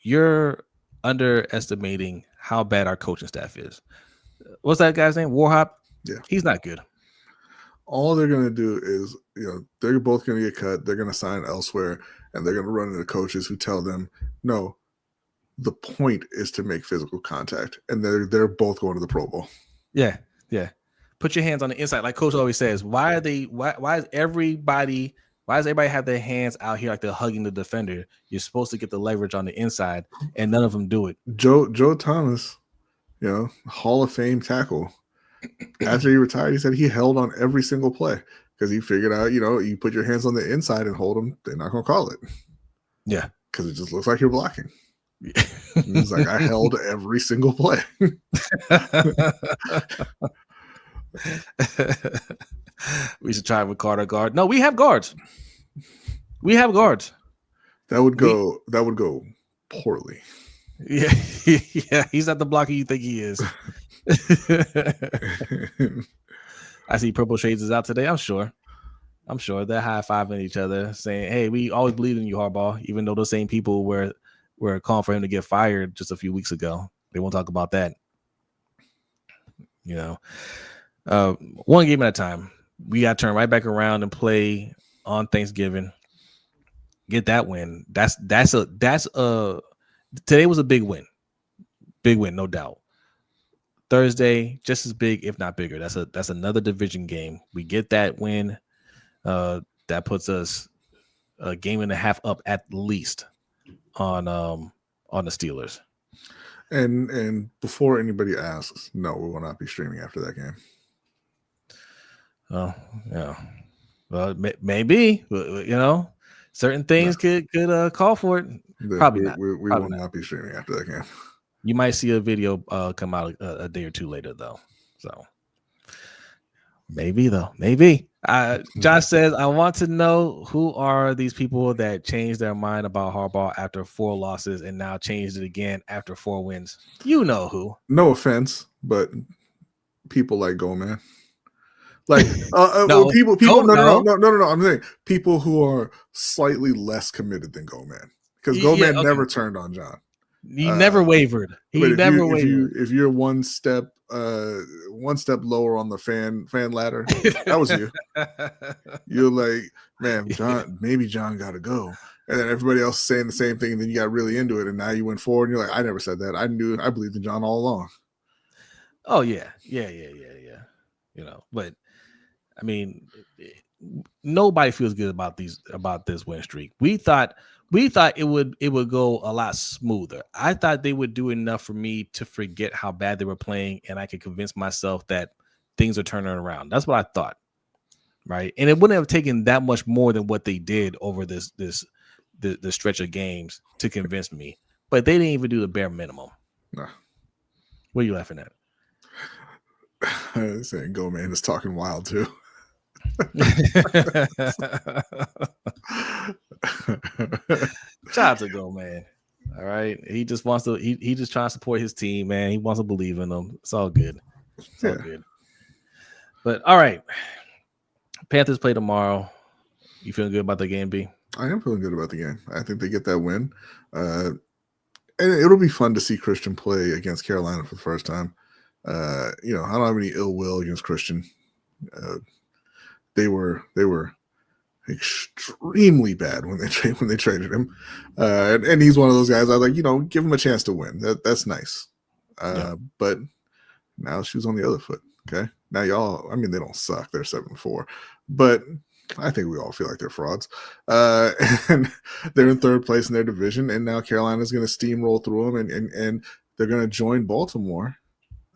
you're underestimating how bad our coaching staff is. What's that guy's name? Warhop? Yeah. He's not good. All they're going to do is, they're both going to get cut. They're going to sign elsewhere, and they're going to run into coaches who tell them, no, the point is to make physical contact. And they're both going to the Pro Bowl. Yeah. Yeah. Put your hands on the inside, like Coach always says. Why is everybody have their hands out here like they're hugging the defender? You're supposed to get the leverage on the inside, and none of them do it. Joe Thomas, Hall of Fame tackle. After he retired, he said he held on every single play because he figured out, you put your hands on the inside and hold them, they're not going to call it. Yeah. Because it just looks like you're blocking. He's like, I held every single play. We should try with Carter guard. No, we have guards. That would go poorly. Yeah, he's not the blocker you think he is. I see Purple Shades is out today. I'm sure they're high-fiving each other, saying, "Hey, we always believe in you, Harbaugh." Even though those same people were calling for him to get fired just a few weeks ago, they won't talk about that. One game at a time. We got to turn right back around and play on Thanksgiving. Get that win. Today was a big win, no doubt. Thursday, just as big, if not bigger. That's another division game. We get that win. That puts us a game and a half up at least on the Steelers. And before anybody asks, no, we will not be streaming after that game. Oh yeah, well maybe certain things could call for it. Probably not. We will not be streaming after that game. You might see a video come out a day or two later, though. So maybe. Josh says, I want to know who are these people that changed their mind about Harbaugh after 4 losses and now changed it again after 4 wins. You know who. No offense, but people like Go Man. Like people. No. I'm saying people who are slightly less committed than Go Man, because Go Man never turned on John. He never wavered. Wavered. If you're one step lower on the fan ladder, that was you. You're like, man, maybe John got to go, and then everybody else saying the same thing, and then you got really into it, and now you went forward, and you're like, I never said that. I believed in John all along. Oh yeah. But I mean, nobody feels good about this win streak. We thought it would go a lot smoother. I thought they would do enough for me to forget how bad they were playing, and I could convince myself that things are turning around. That's what I thought, right? And it wouldn't have taken that much more than what they did over the stretch of games to convince me. But they didn't even do the bare minimum. No. What are you laughing at? Saying Go Man is talking wild too. Shout out to Go Man. All right, he just wants to. He just trying to support his team, man. He wants to believe in them. It's all good. It's all good. But all right, Panthers play tomorrow. You feeling good about the game, B? I am feeling good about the game. I think they get that win, and it'll be fun to see Christian play against Carolina for the first time. I don't have any ill will against Christian. They were extremely bad when they traded him, and he's one of those guys. I was like, give him a chance to win. That's nice. But now shoes on the other foot. Okay, now y'all. I mean, they don't suck. They're 7-4, but I think we all feel like they're frauds. And they're in 3rd place in their division, and now Carolina's going to steamroll through them, and they're going to join Baltimore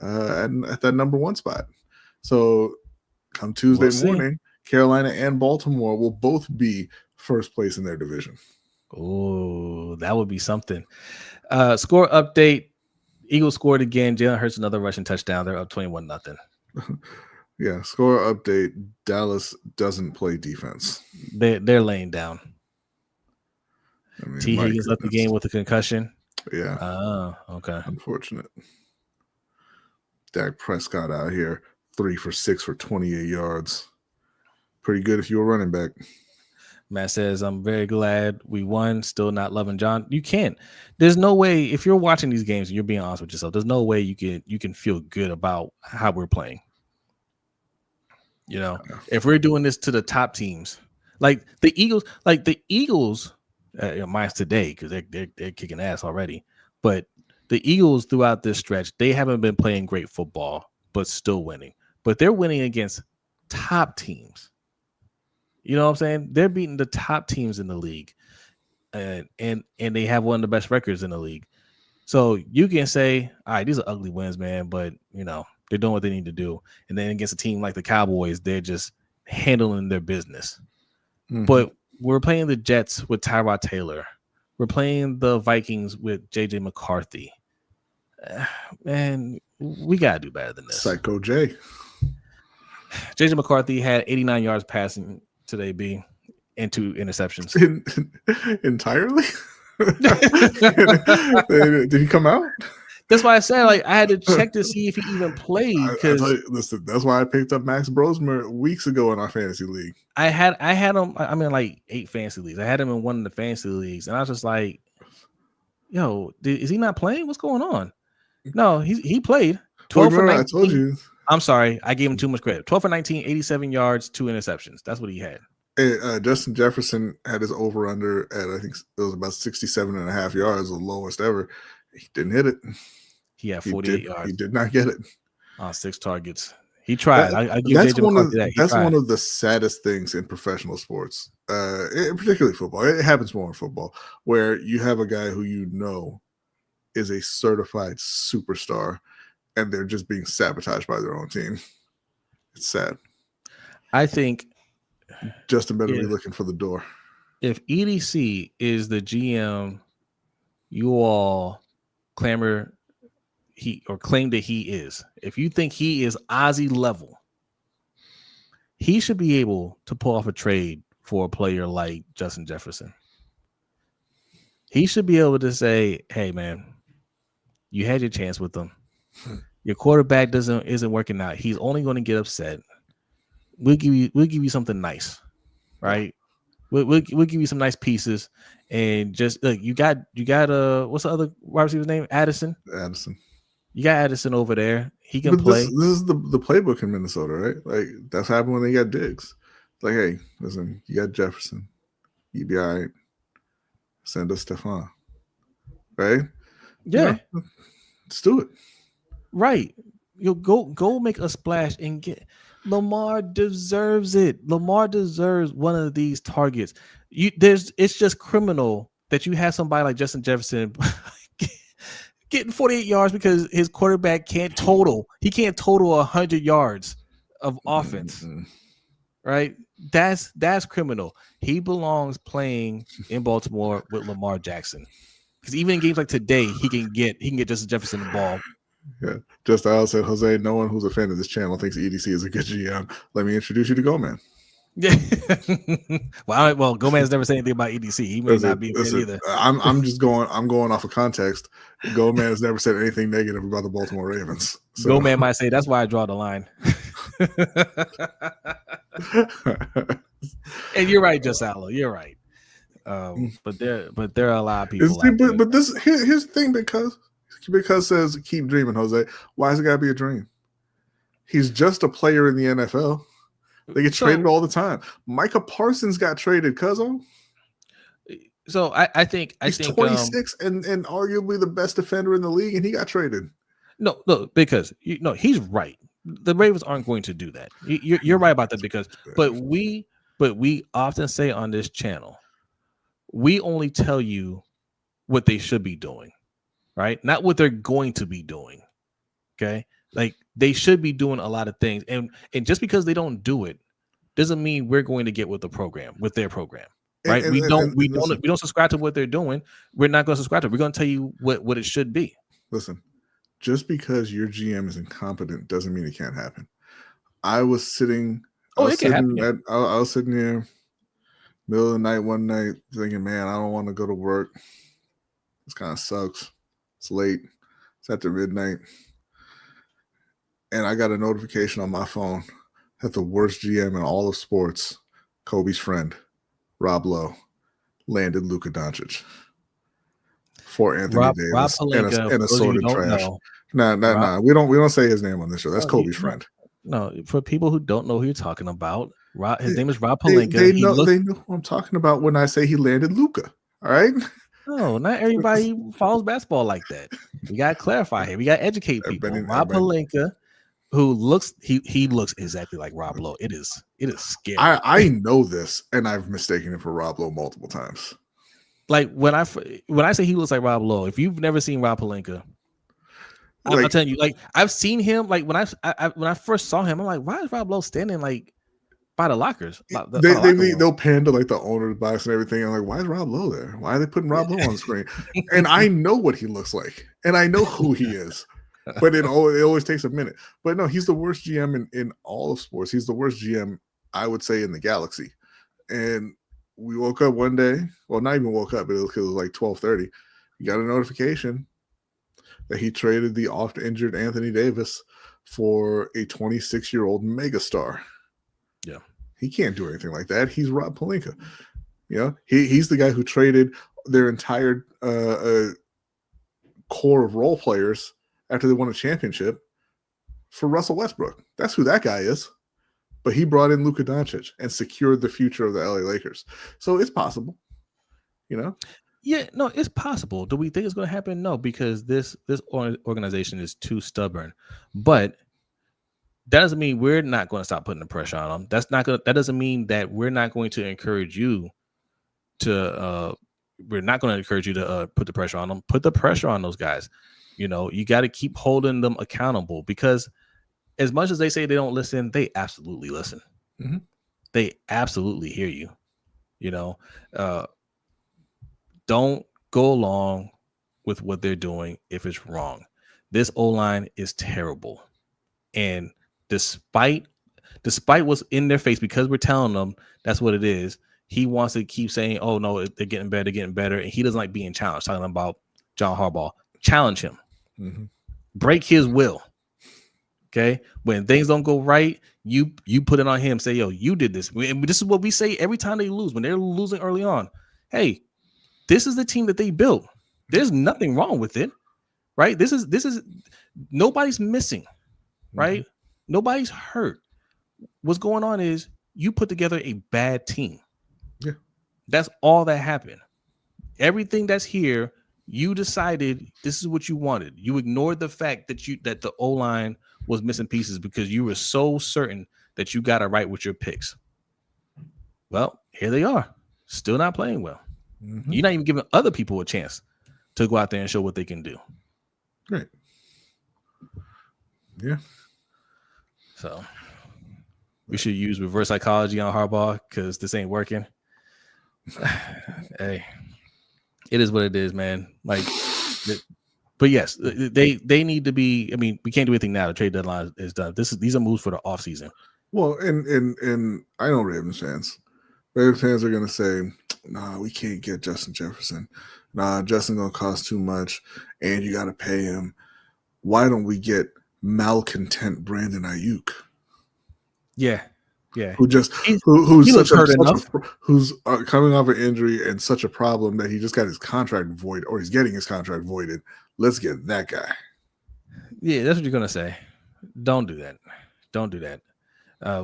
at that number 1 spot. So come Tuesday morning, Carolina and Baltimore will both be 1st place in their division. Oh, that would be something. Score update. Eagles scored again. Jalen Hurts another rushing touchdown. They're up 21-0. Yeah, score update. Dallas doesn't play defense. They're laying down. T. Higgins left the game with a concussion. Yeah. Oh, okay. Unfortunate. Dak Prescott out here, 3 for 6 for 28 yards. Pretty good if you were running back. Matt says, I'm very glad we won. Still not loving John. You can't. There's no way, if you're watching these games and you're being honest with yourself, there's no way you can feel good about how we're playing. If we're doing this to the top teams, like the Eagles, mine's today because they're kicking ass already. But the Eagles throughout this stretch, they haven't been playing great football, but still winning. but they're winning against top teams. You know what I'm saying? They're beating the top teams in the league, and they have one of the best records in the league. So you can say, all right, these are ugly wins, man, but they're doing what they need to do. And then against a team like the Cowboys, they're just handling their business. Mm-hmm. But we're playing the Jets with Tyrod Taylor. We're playing the Vikings with JJ McCarthy. Man, we gotta do better than this. Psycho J. JJ McCarthy had 89 yards passing today, and 2 interceptions. Entirely? Did he come out? That's why I said I had to check to see if he even played. Listen, that's why I picked up Max Brosmer weeks ago in our fantasy league. I had him. I'm in like 8 fantasy leagues. I had him in one of the fantasy leagues, and I was just like, "Yo, is he not playing? What's going on?" No, he played 12 for 19. I told you. I'm sorry, I gave him too much credit. 12 for 19, 87 yards, 2 interceptions. That's what he had. Justin Jefferson had his over-under at, I think it was about 67.5 yards, the lowest ever. He didn't hit it. He had 48 yards. He did not get it. On 6 targets. He tried. That's one of the saddest things in professional sports, particularly football. It happens more in football, where you have a guy who is a certified superstar, and they're just being sabotaged by their own team. It's sad. I think Justin better be looking for the door. If EDC is the GM, you all claim that he is. If you think he is Ozzy level, he should be able to pull off a trade for a player like Justin Jefferson. He should be able to say, "Hey, man, you had your chance with him. Your quarterback isn't working out. He's only going to get upset. We'll give you something nice, right? We'll give you some nice pieces, and just look, you got what's the other wide receiver's name? Addison. You got Addison over there. He can play. This is the playbook in Minnesota, right? Like that's happened when they got Diggs. It's like, hey, listen, you got Jefferson. You be all right. Send us Stephon, right? Yeah, let's do it. Right. You go make a splash and get Lamar deserves it. Lamar deserves one of these targets. It's just criminal that you have somebody like Justin Jefferson getting 48 yards because his quarterback can't total. He can't total 100 yards of offense. Mm-hmm. Right? That's criminal. He belongs playing in Baltimore with Lamar Jackson. Because even in games like today, he can get Justin Jefferson the ball. Yeah, just I said, Jose, no one who's a fan of this channel thinks EDC is a good GM. Let me introduce you to Goman. Yeah. well, Gomez never said anything about EDC. He may not be a fan either. I'm going off of context. Gomez has never said anything negative about the Baltimore Ravens. So. Gomez might say that's why I draw the line. And you're right, Josalo. You're right. But there are a lot of people. But here's the thing, because says keep dreaming, Jose. Why does it gotta be a dream? He's just a player in the NFL. They get traded all the time. Micah Parsons got traded, Cuzzo. So I think he's 26 and arguably the best defender in the league, and he got traded. No, because he's right. The Ravens aren't going to do that. You're right about that but we often say on this channel, we only tell you what they should be doing. Right? Not what they're going to be doing. Okay. Like they should be doing a lot of things. And just because they don't do it doesn't mean we're going to get with their program. Right. We don't subscribe to what they're doing. We're not going to subscribe to it. We're going to tell you what it should be. Listen, just because your GM is incompetent doesn't mean it can't happen. I was sitting here middle of the night one night thinking, man, I don't want to go to work. This kind of sucks. It's late. It's after midnight. And I got a notification on my phone that the worst GM in all of sports, Kobe's friend, Rob Lowe, landed Luka Doncic for Anthony Davis and a sort of trash. Nah. We don't say his name on this show. That's Kobe's friend. No, for people who don't know who you're talking about, his name is Rob Pelinka. They know who I'm talking about when I say he landed Luka. All right. No, not everybody follows basketball like that. We got to clarify here. We got to educate people. Rob Pelinka who looks he looks exactly like Rob Lowe. It is scary. I know this, and I've mistaken him for Rob Lowe multiple times. Like when I say he looks like Rob Lowe, if you've never seen Rob Pelinka, Like, I'm telling you, like I've seen him. Like when I first saw him, I'm like, why is Rob Lowe standing like by the lockers? they'll pan to like the owner's box and everything. I'm like, why is Rob Lowe there? Why are they putting Rob Lowe on the screen? And I know what he looks like, and I know who he is. But it always takes a minute. But no, he's the worst GM in all of sports. He's the worst GM, I would say, in the galaxy. And we woke up one day. Well, not even woke up. It was like 12:30. You got a notification that he traded the oft-injured Anthony Davis for a 26-year-old megastar. Yeah. He can't do anything like that. He's Rob Pelinka. You know, he's the guy who traded their entire core of role players after they won a championship for Russell Westbrook. That's who that guy is. But he brought in Luka Doncic and secured the future of the LA Lakers. So it's possible, you know? Yeah, no, it's possible. Do we think it's going to happen? No, because this organization is too stubborn. But that doesn't mean we're not going to stop putting the pressure on them. That doesn't mean that we're not going to encourage you to we're not going to encourage you to put the pressure on them. Put the pressure on those guys. You know, you got to keep holding them accountable, because as much as they say they don't listen, they absolutely listen. Mm-hmm. They absolutely hear you. You know, don't go along with what they're doing if it's wrong. This O-line is terrible. And despite what's in their face, because we're telling them that's what it is, he wants to keep saying, oh, no, they're getting better. And he doesn't like being challenged, talking about John Harbaugh. Challenge him. Mm-hmm. Break his will. Okay, when things don't go right, you put it on him. Say, yo, you did this. And this is what we say every time they lose. When they're losing early on, hey, this is the team that they built. There's nothing wrong with it, right? This is nobody's missing, right? Mm-hmm. Nobody's hurt. What's going on is you put together a bad team. Yeah, that's all that happened. Everything that's here, you decided this is what you wanted. You ignored the fact that the O-line was missing pieces because you were so certain that you got it right with your picks. Well, here they are, still not playing well. Mm-hmm. You're not even giving other people a chance to go out there and show what they can do. Right. Yeah. So we should use reverse psychology on Harbaugh because this ain't working. Hey, it is what it is, man. Like, but yes, they need to be. I mean, we can't do anything now. The trade deadline is done. These are moves for the offseason. Well, and I know Ravens fans. Ravens fans are gonna say, "Nah, we can't get Justin Jefferson. Nah, Justin's gonna cost too much, and you got to pay him. Why don't we get malcontent Brandon Ayuk?" Yeah. Who's coming off an injury and such a problem that he just got his contract void, or he's getting his contract voided. Let's get that guy. Yeah, that's what you're gonna say. Don't do that. Don't do that.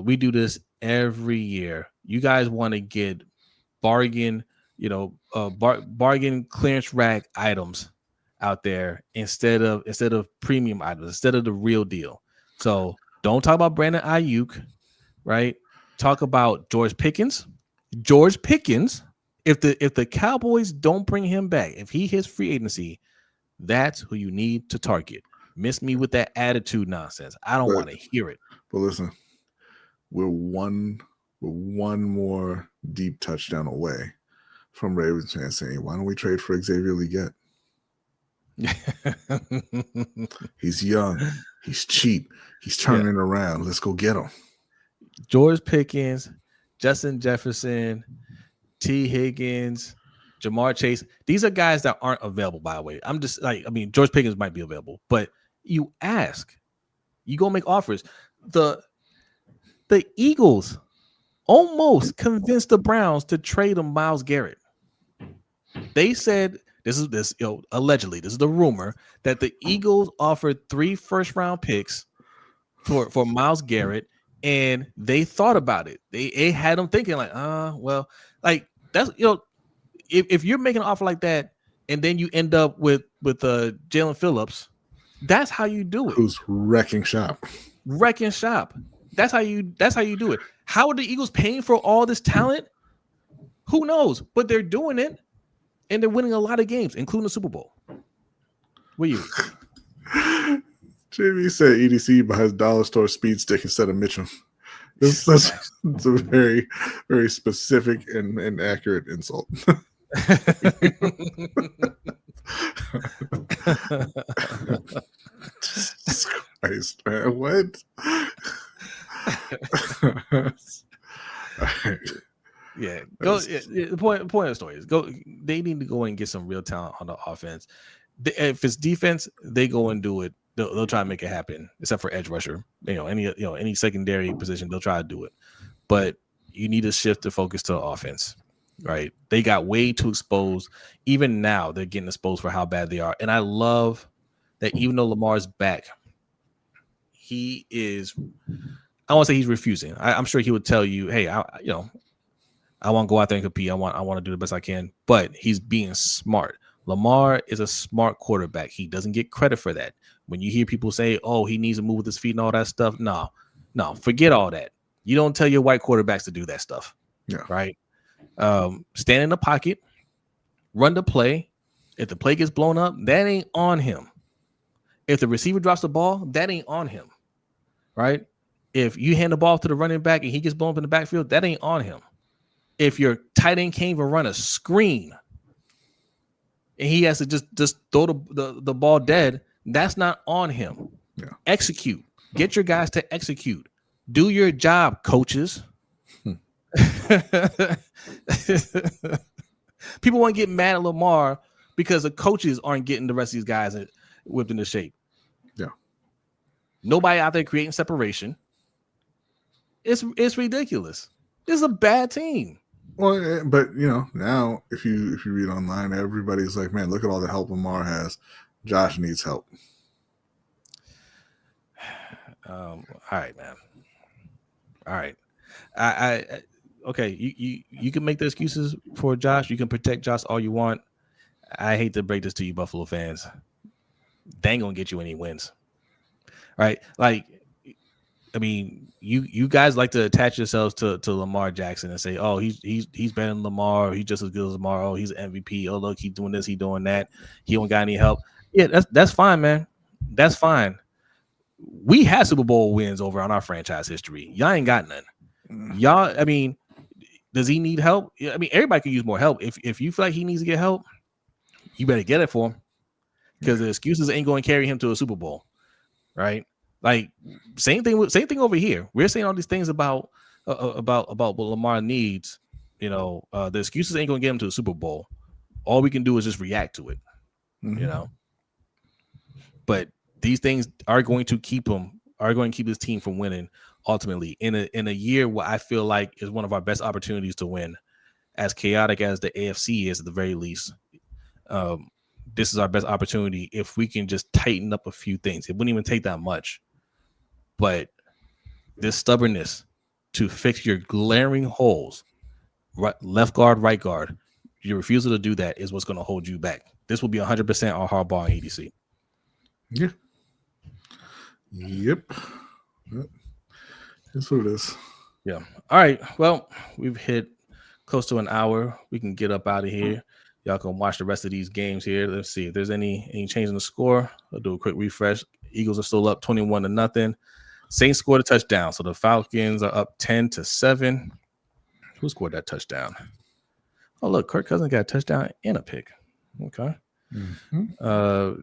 We do this every year. You guys want to get bargain, bargain clearance rack items out there instead of premium items, instead of the real deal. So don't talk about Brandon Ayuk, right? Talk about George Pickens. George Pickens, if the Cowboys don't bring him back, if he hits free agency, that's who you need to target. Miss me with that attitude nonsense. I don't want to hear it. But listen, we're one more deep touchdown away from Ravens fans saying, "Why don't we trade for Xavier Legette? He's young, he's cheap, he's turning it around. Let's go get him." George Pickens, Justin Jefferson, T. Higgins, Jamar Chase. These are guys that aren't available, by the way. George Pickens might be available, but you ask, you go make offers. The Eagles almost convinced the Browns to trade him Myles Garrett. They said allegedly, this is the rumor, that the Eagles offered 3 first-round picks for Myles Garrett. And they thought about it. They had them thinking like, that's, if you're making an offer like that and then you end up with Jalen Phillips, that's how you do it. Who's wrecking shop. Wreck and shop. That's how you do it. How are the Eagles paying for all this talent? Who knows? But they're doing it, and they're winning a lot of games, including the Super Bowl. What you? JB said EDC buys dollar store speed stick instead of Mitchum. It's a very, very specific and accurate insult. Jesus Christ, man. What? Yeah. Go. The point of the story is they need to go and get some real talent on the offense. If it's defense, they go and do it. They'll try to make it happen, except for edge rusher. Any secondary position, they'll try to do it. But you need to shift the focus to offense, right? They got way too exposed. Even now, they're getting exposed for how bad they are. And I love that even though Lamar's back, he is. I won't say he's refusing. I'm sure he would tell you, "Hey, I want to go out there and compete. I want to do the best I can." But he's being smart. Lamar is a smart quarterback. He doesn't get credit for that. When you hear people say, "Oh, he needs to move with his feet and all that stuff," no, forget all that. You don't tell your white quarterbacks to do that stuff. Yeah. Right. Stand in the pocket, run the play. If the play gets blown up, that ain't on him. If the receiver drops the ball, that ain't on him. Right. If you hand the ball to the running back and he gets blown up in the backfield, that ain't on him. If your tight end can't even run a screen and he has to just throw the ball dead, that's not on him. Yeah. Execute. Get your guys to execute. Do your job, coaches. People want to get mad at Lamar because the coaches aren't getting the rest of these guys whipped into shape. Yeah. Nobody out there creating separation. It's ridiculous. This is a bad team. Well, but now if you read online, everybody's like, "Man, look at all the help Lamar has. Josh needs help." All right, man. All right. I okay. You can make the excuses for Josh. You can protect Josh all you want. I hate to break this to you, Buffalo fans. They ain't gonna get you any wins. Right? Like, I mean, you guys like to attach yourselves to Lamar Jackson and say, "Oh, he's better than Lamar. He's just as good as Lamar. Oh, he's an MVP. Oh, look, he's doing this, he's doing that. He don't got any help." Yeah, that's fine, man. That's fine. We had Super Bowl wins over on our franchise history. Y'all ain't got none. Y'all, I mean, does he need help? I mean, everybody could use more help. If you feel like he needs to get help, you better get it for him, because the excuses ain't going to carry him to a Super Bowl, right? Like, same thing over here. We're saying all these things about what Lamar needs. The excuses ain't going to get him to the Super Bowl. All we can do is just react to it, But these things are going to keep this team from winning ultimately in a year where I feel like is one of our best opportunities to win. As chaotic as the AFC is, at the very least, this is our best opportunity if we can just tighten up a few things. It wouldn't even take that much. But this stubbornness to fix your glaring holes, left guard, right guard, your refusal to do that is what's going to hold you back. This will be 100% on Harbaugh and EDC. Yeah. Yep. That's what it is. Yeah. All right. Well, we've hit close to an hour. We can get up out of here. Y'all can watch the rest of these games here. Let's see if there's any change in the score. I'll do a quick refresh. Eagles are still up 21-0. Saints scored a touchdown, so the Falcons are up 10-7. Who scored that touchdown? Oh, look, Kirk Cousins got a touchdown and a pick. Okay. Mm-hmm.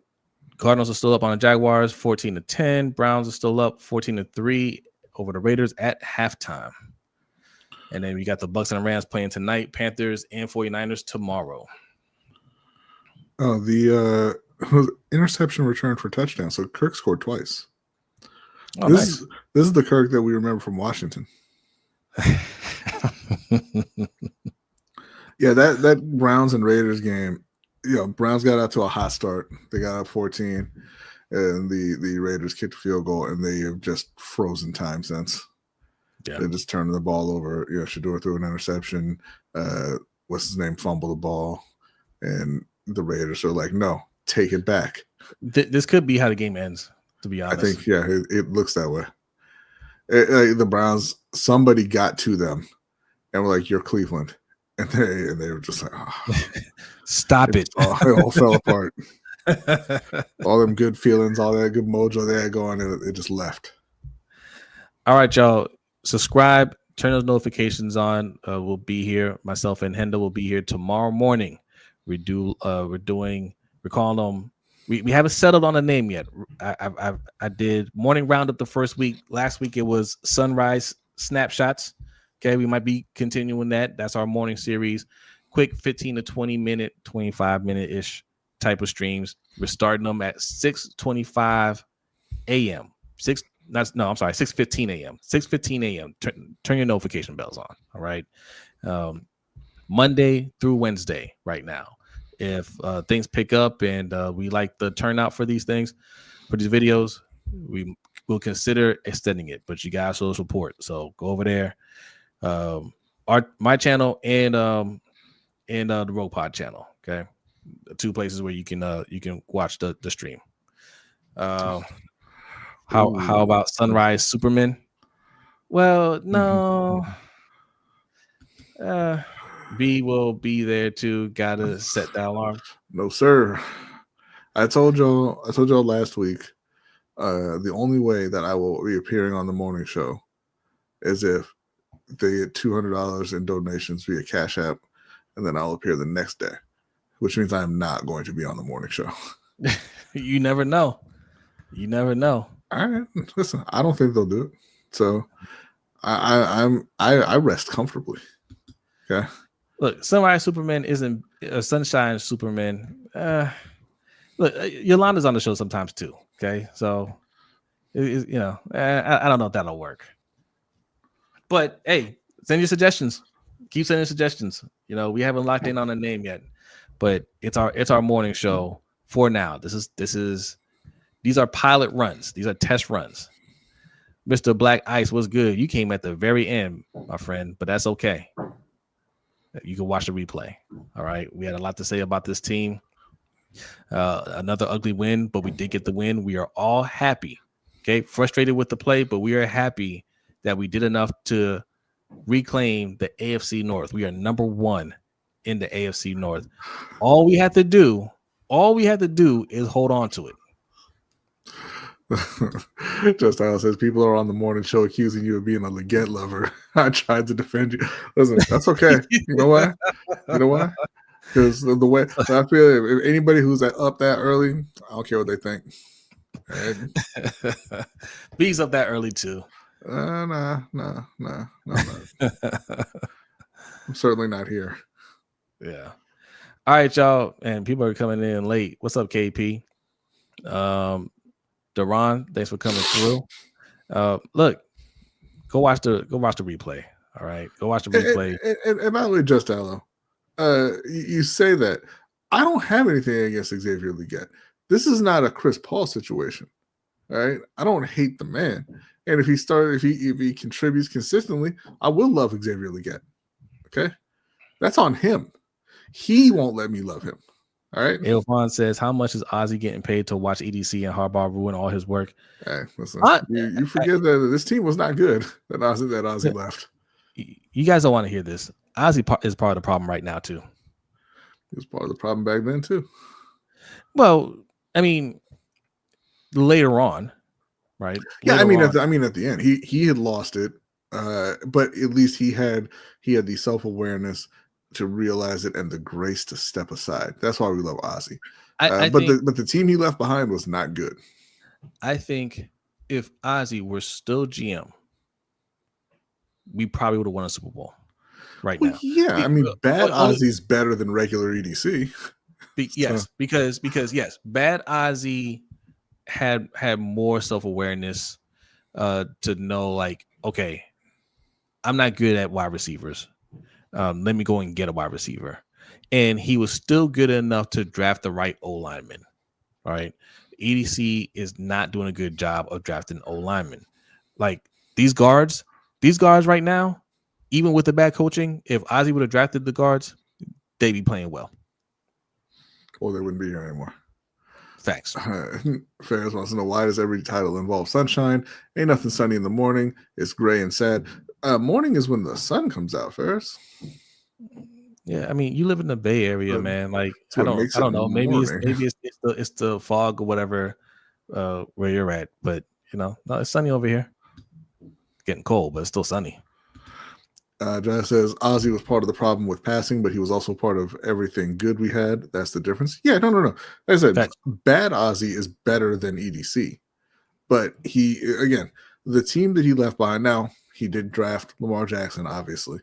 Cardinals are still up on the Jaguars, 14-10. Browns are still up 14-3 over the Raiders at halftime. And then we got the Bucks and the Rams playing tonight, Panthers and 49ers tomorrow. Oh, the interception return for touchdown. So Kirk scored twice. Oh, this is the Kirk that we remember from Washington. Yeah, that Browns and Raiders game, Browns got out to a hot start. They got up 14, and the Raiders kicked a field goal, and they have just frozen time since. Yeah. They just turned the ball over. Shador threw an interception. What's his name? Fumbled the ball, and the Raiders are like, "No, take it back." This could be how the game ends. To be honest, I think it looks that way. The Browns, somebody got to them and were like, "You're Cleveland," and they were just like, oh. Stop it. It all fell apart. All them good feelings, all that good mojo they had going, it just left. All right, y'all. Subscribe, turn those notifications on. We'll be here. Myself and Henda will be here tomorrow morning. We're calling them. We haven't settled on a name yet. I did morning roundup the first week. Last week it was sunrise snapshots. Okay, we might be continuing that. That's our morning series. Quick 15 to 20 minute, 25 minute ish type of streams. We're starting them at 6:25 a.m. 6:15 a.m. 6:15 a.m. Turn your notification bells on. All right. Monday through Wednesday right now. If things pick up and we like the turnout for these things, for these videos, we will consider extending it. But you guys show support. So go over there. My channel and the Rogue Pod channel. Okay. The two places where you can watch the stream. How about Sunrise Superman? Well, no. B will be there too. Gotta set that alarm. No, sir. I told y'all last week. The only way that I will be appearing on the morning show is if they get $200 in donations via Cash App, and then I'll appear the next day, which means I am not going to be on the morning show. You never know. You never know. All right, listen, I don't think they'll do it, so I rest comfortably. Okay. Look, Sunrise Superman isn't Sunshine Superman. Look, Yolanda's on the show sometimes too. Okay, so I don't know if that'll work. But hey, send your suggestions. Keep sending suggestions. We haven't locked in on a name yet, but it's our morning show for now. These are pilot runs. These are test runs. Mr. Black Ice was good. You came at the very end, my friend, but that's okay. You can watch the replay. All right. We had a lot to say about this team. Another ugly win, but we did get the win. We are all happy. Okay. Frustrated with the play, but we are happy that we did enough to reclaim the AFC North. We are number 1 in the AFC North. All we have to do is hold on to it. Just Al says people are on the morning show accusing you of being a Leggett lover. I tried to defend you. Listen, that's okay. You know why? Because the way I feel, if anybody who's up that early, I don't care what they think. Right? B's up that early too. Nah. I'm certainly not here. Yeah. All right, y'all. And people are coming in late. What's up, KP? Deron, thanks for coming through. Look, go watch the replay. All right, go watch the replay. And not only just Allo, you say that I don't have anything against Xavier Leggett. This is not a Chris Paul situation. All right, I don't hate the man, and if he contributes consistently, I will love Xavier Leggett. Okay, that's on him. He won't let me love him. All right. Elfon says, how much is Ozzy getting paid to watch EDC and Harbaugh ruin all his work? Hey, listen, you forget that this team was not good that Ozzy left. You guys don't want to hear this. Ozzy is part of the problem right now, too. He was part of the problem back then, too. Well, I mean, later on, right? Yeah, at the end, he had lost it, but at least he had the self-awareness to realize it and the grace to step aside. That's why we love Ozzy. But the team he left behind was not good. I think if Ozzy were still GM, we probably would have won a Super Bowl now. Yeah, bad Ozzy's better than regular EDC. Yes, because bad Ozzy had more self-awareness to know, like, okay, I'm not good at wide receivers. Let me go and get a wide receiver. And he was still good enough to draft the right O-lineman. All right. EDC is not doing a good job of drafting O-linemen. Like these guards right now, even with the bad coaching, if Ozzy would have drafted the guards, they'd be playing well. Or they wouldn't be here anymore. Facts. Ferris wants to know, why does every title involve sunshine? Ain't nothing sunny in the morning. It's gray and sad. Morning is when the sun comes out, Ferris. Yeah, I mean, you live in the Bay Area, But man. Like, that's what makes I it don't know. Maybe morning. it's the fog or whatever where you're at. But no, it's sunny over here. It's getting cold, but it's still sunny. John says Ozzy was part of the problem with passing, but he was also part of everything good we had. That's the difference. Yeah, no. Like I said, Facts. bad Ozzy is better than EDC. But the team that he left behind, now he did draft Lamar Jackson, obviously.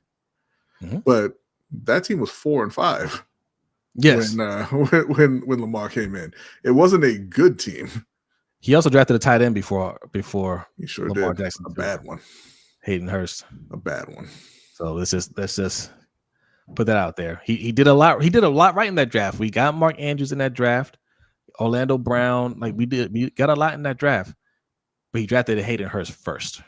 Mm-hmm. But that team was 4-5. Yes. When Lamar came in. It wasn't a good team. He also drafted a tight end before He sure Lamar did. Jackson. A bad one. Hayden Hurst. A bad one. So let's just put that out there. He did a lot. He did a lot right in that draft. We got Mark Andrews in that draft. Orlando Brown. Like we got a lot in that draft. But he drafted Hayden Hurst first.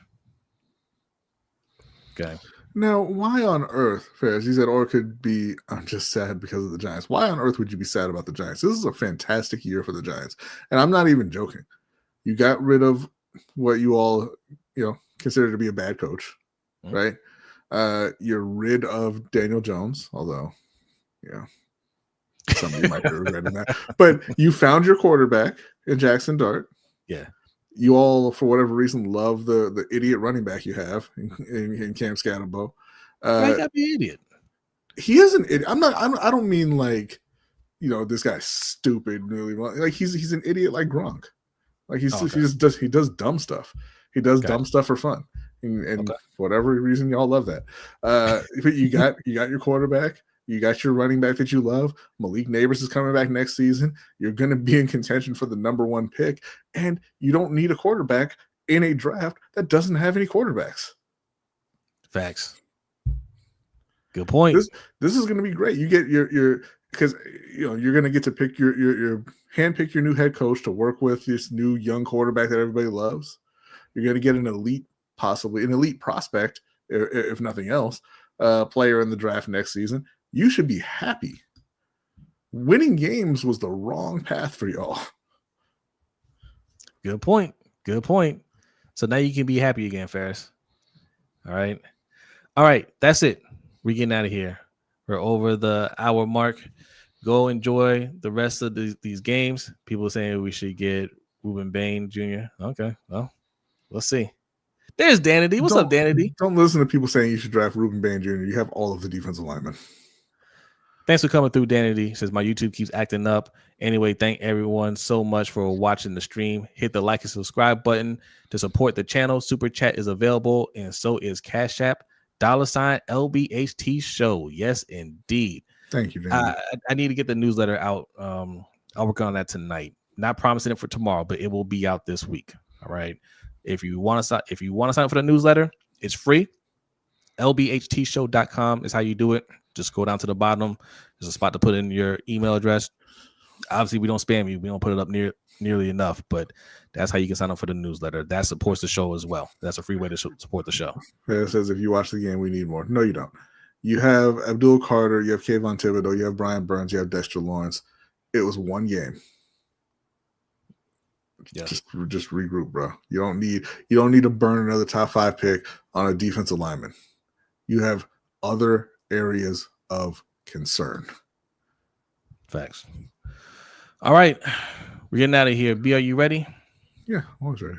Okay. Now, why on earth, Ferris? He said, or it could be, I'm just sad because of the Giants. Why on earth would you be sad about the Giants? This is a fantastic year for the Giants. And I'm not even joking. You got rid of what you all, consider to be a bad coach, right? You're rid of Daniel Jones, although, some of you might be regretting that. But you found your quarterback in Jackson Dart. Yeah. You all, for whatever reason, love the idiot running back you have in Cam Scatterbo. Why gotta be an idiot? He is an idiot. I don't mean like, this guy's stupid. Really, like he's an idiot like Gronk. Like he does dumb stuff. He does dumb stuff for fun, and for whatever reason, y'all love that. But you got your quarterback. You got your running back that you love. Malik Neighbors is coming back next season. You're going to be in contention for the number 1 pick, and you don't need a quarterback in a draft that doesn't have any quarterbacks. Facts. Good point. This is going to be great. You get your because you're going to get to pick your handpick your new head coach to work with this new young quarterback that everybody loves. You're going to get possibly an elite prospect, if nothing else, player in the draft next season. You should be happy. Winning games was the wrong path for y'all. Good point. So now you can be happy again, Ferris. All right. That's it. We're getting out of here. We're over the hour mark. Go enjoy the rest of these games. People saying we should get Ruben Bain Jr. Okay, well, we'll see. There's Danity. What's up, Danity? Don't listen to people saying you should draft Ruben Bain Jr. You have all of the defensive linemen. Thanks for coming through, Danity. Says my YouTube keeps acting up. Anyway, thank everyone so much for watching the stream. Hit the like and subscribe button to support the channel. Super Chat is available, and so is Cash App. $ LBHTShow. Yes, indeed. Thank you, Danity. I need to get the newsletter out. I'll work on that tonight. Not promising it for tomorrow, but it will be out this week. All right. If you want to sign up for the newsletter, it's free. LBHTshow.com is how you do it. Just go down to the bottom. There's a spot to put in your email address. Obviously, we don't spam you. We don't put it up nearly enough, but that's how you can sign up for the newsletter. That supports the show as well. That's a free way to support the show. It says if you watch the game, we need more. No, you don't. You have Abdul Carter, you have Kayvon Thibodeau, you have Brian Burns, you have Dexter Lawrence. It was one game. Yeah. Just regroup, bro. You don't need to burn another top 5 pick on a defensive lineman. You have other areas of concern. Facts. All right. We're getting out of here. B, are you ready? Yeah, I was ready.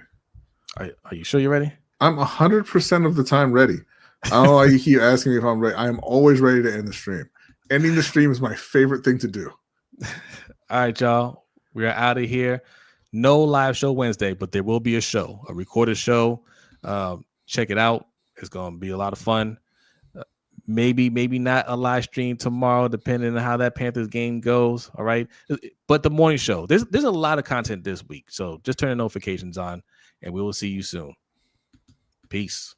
Are you sure you're ready? I'm 100% of the time ready. I don't know why you keep asking me if I'm ready. I am always ready to end the stream. Ending the stream is my favorite thing to do. All right, y'all. We are out of here. No live show Wednesday, but there will be a show, a recorded show. Check it out. It's going to be a lot of fun. Maybe not a live stream tomorrow, depending on how that Panthers game goes. All right. But the morning show, there's a lot of content this week. So just turn the notifications on and we will see you soon. Peace.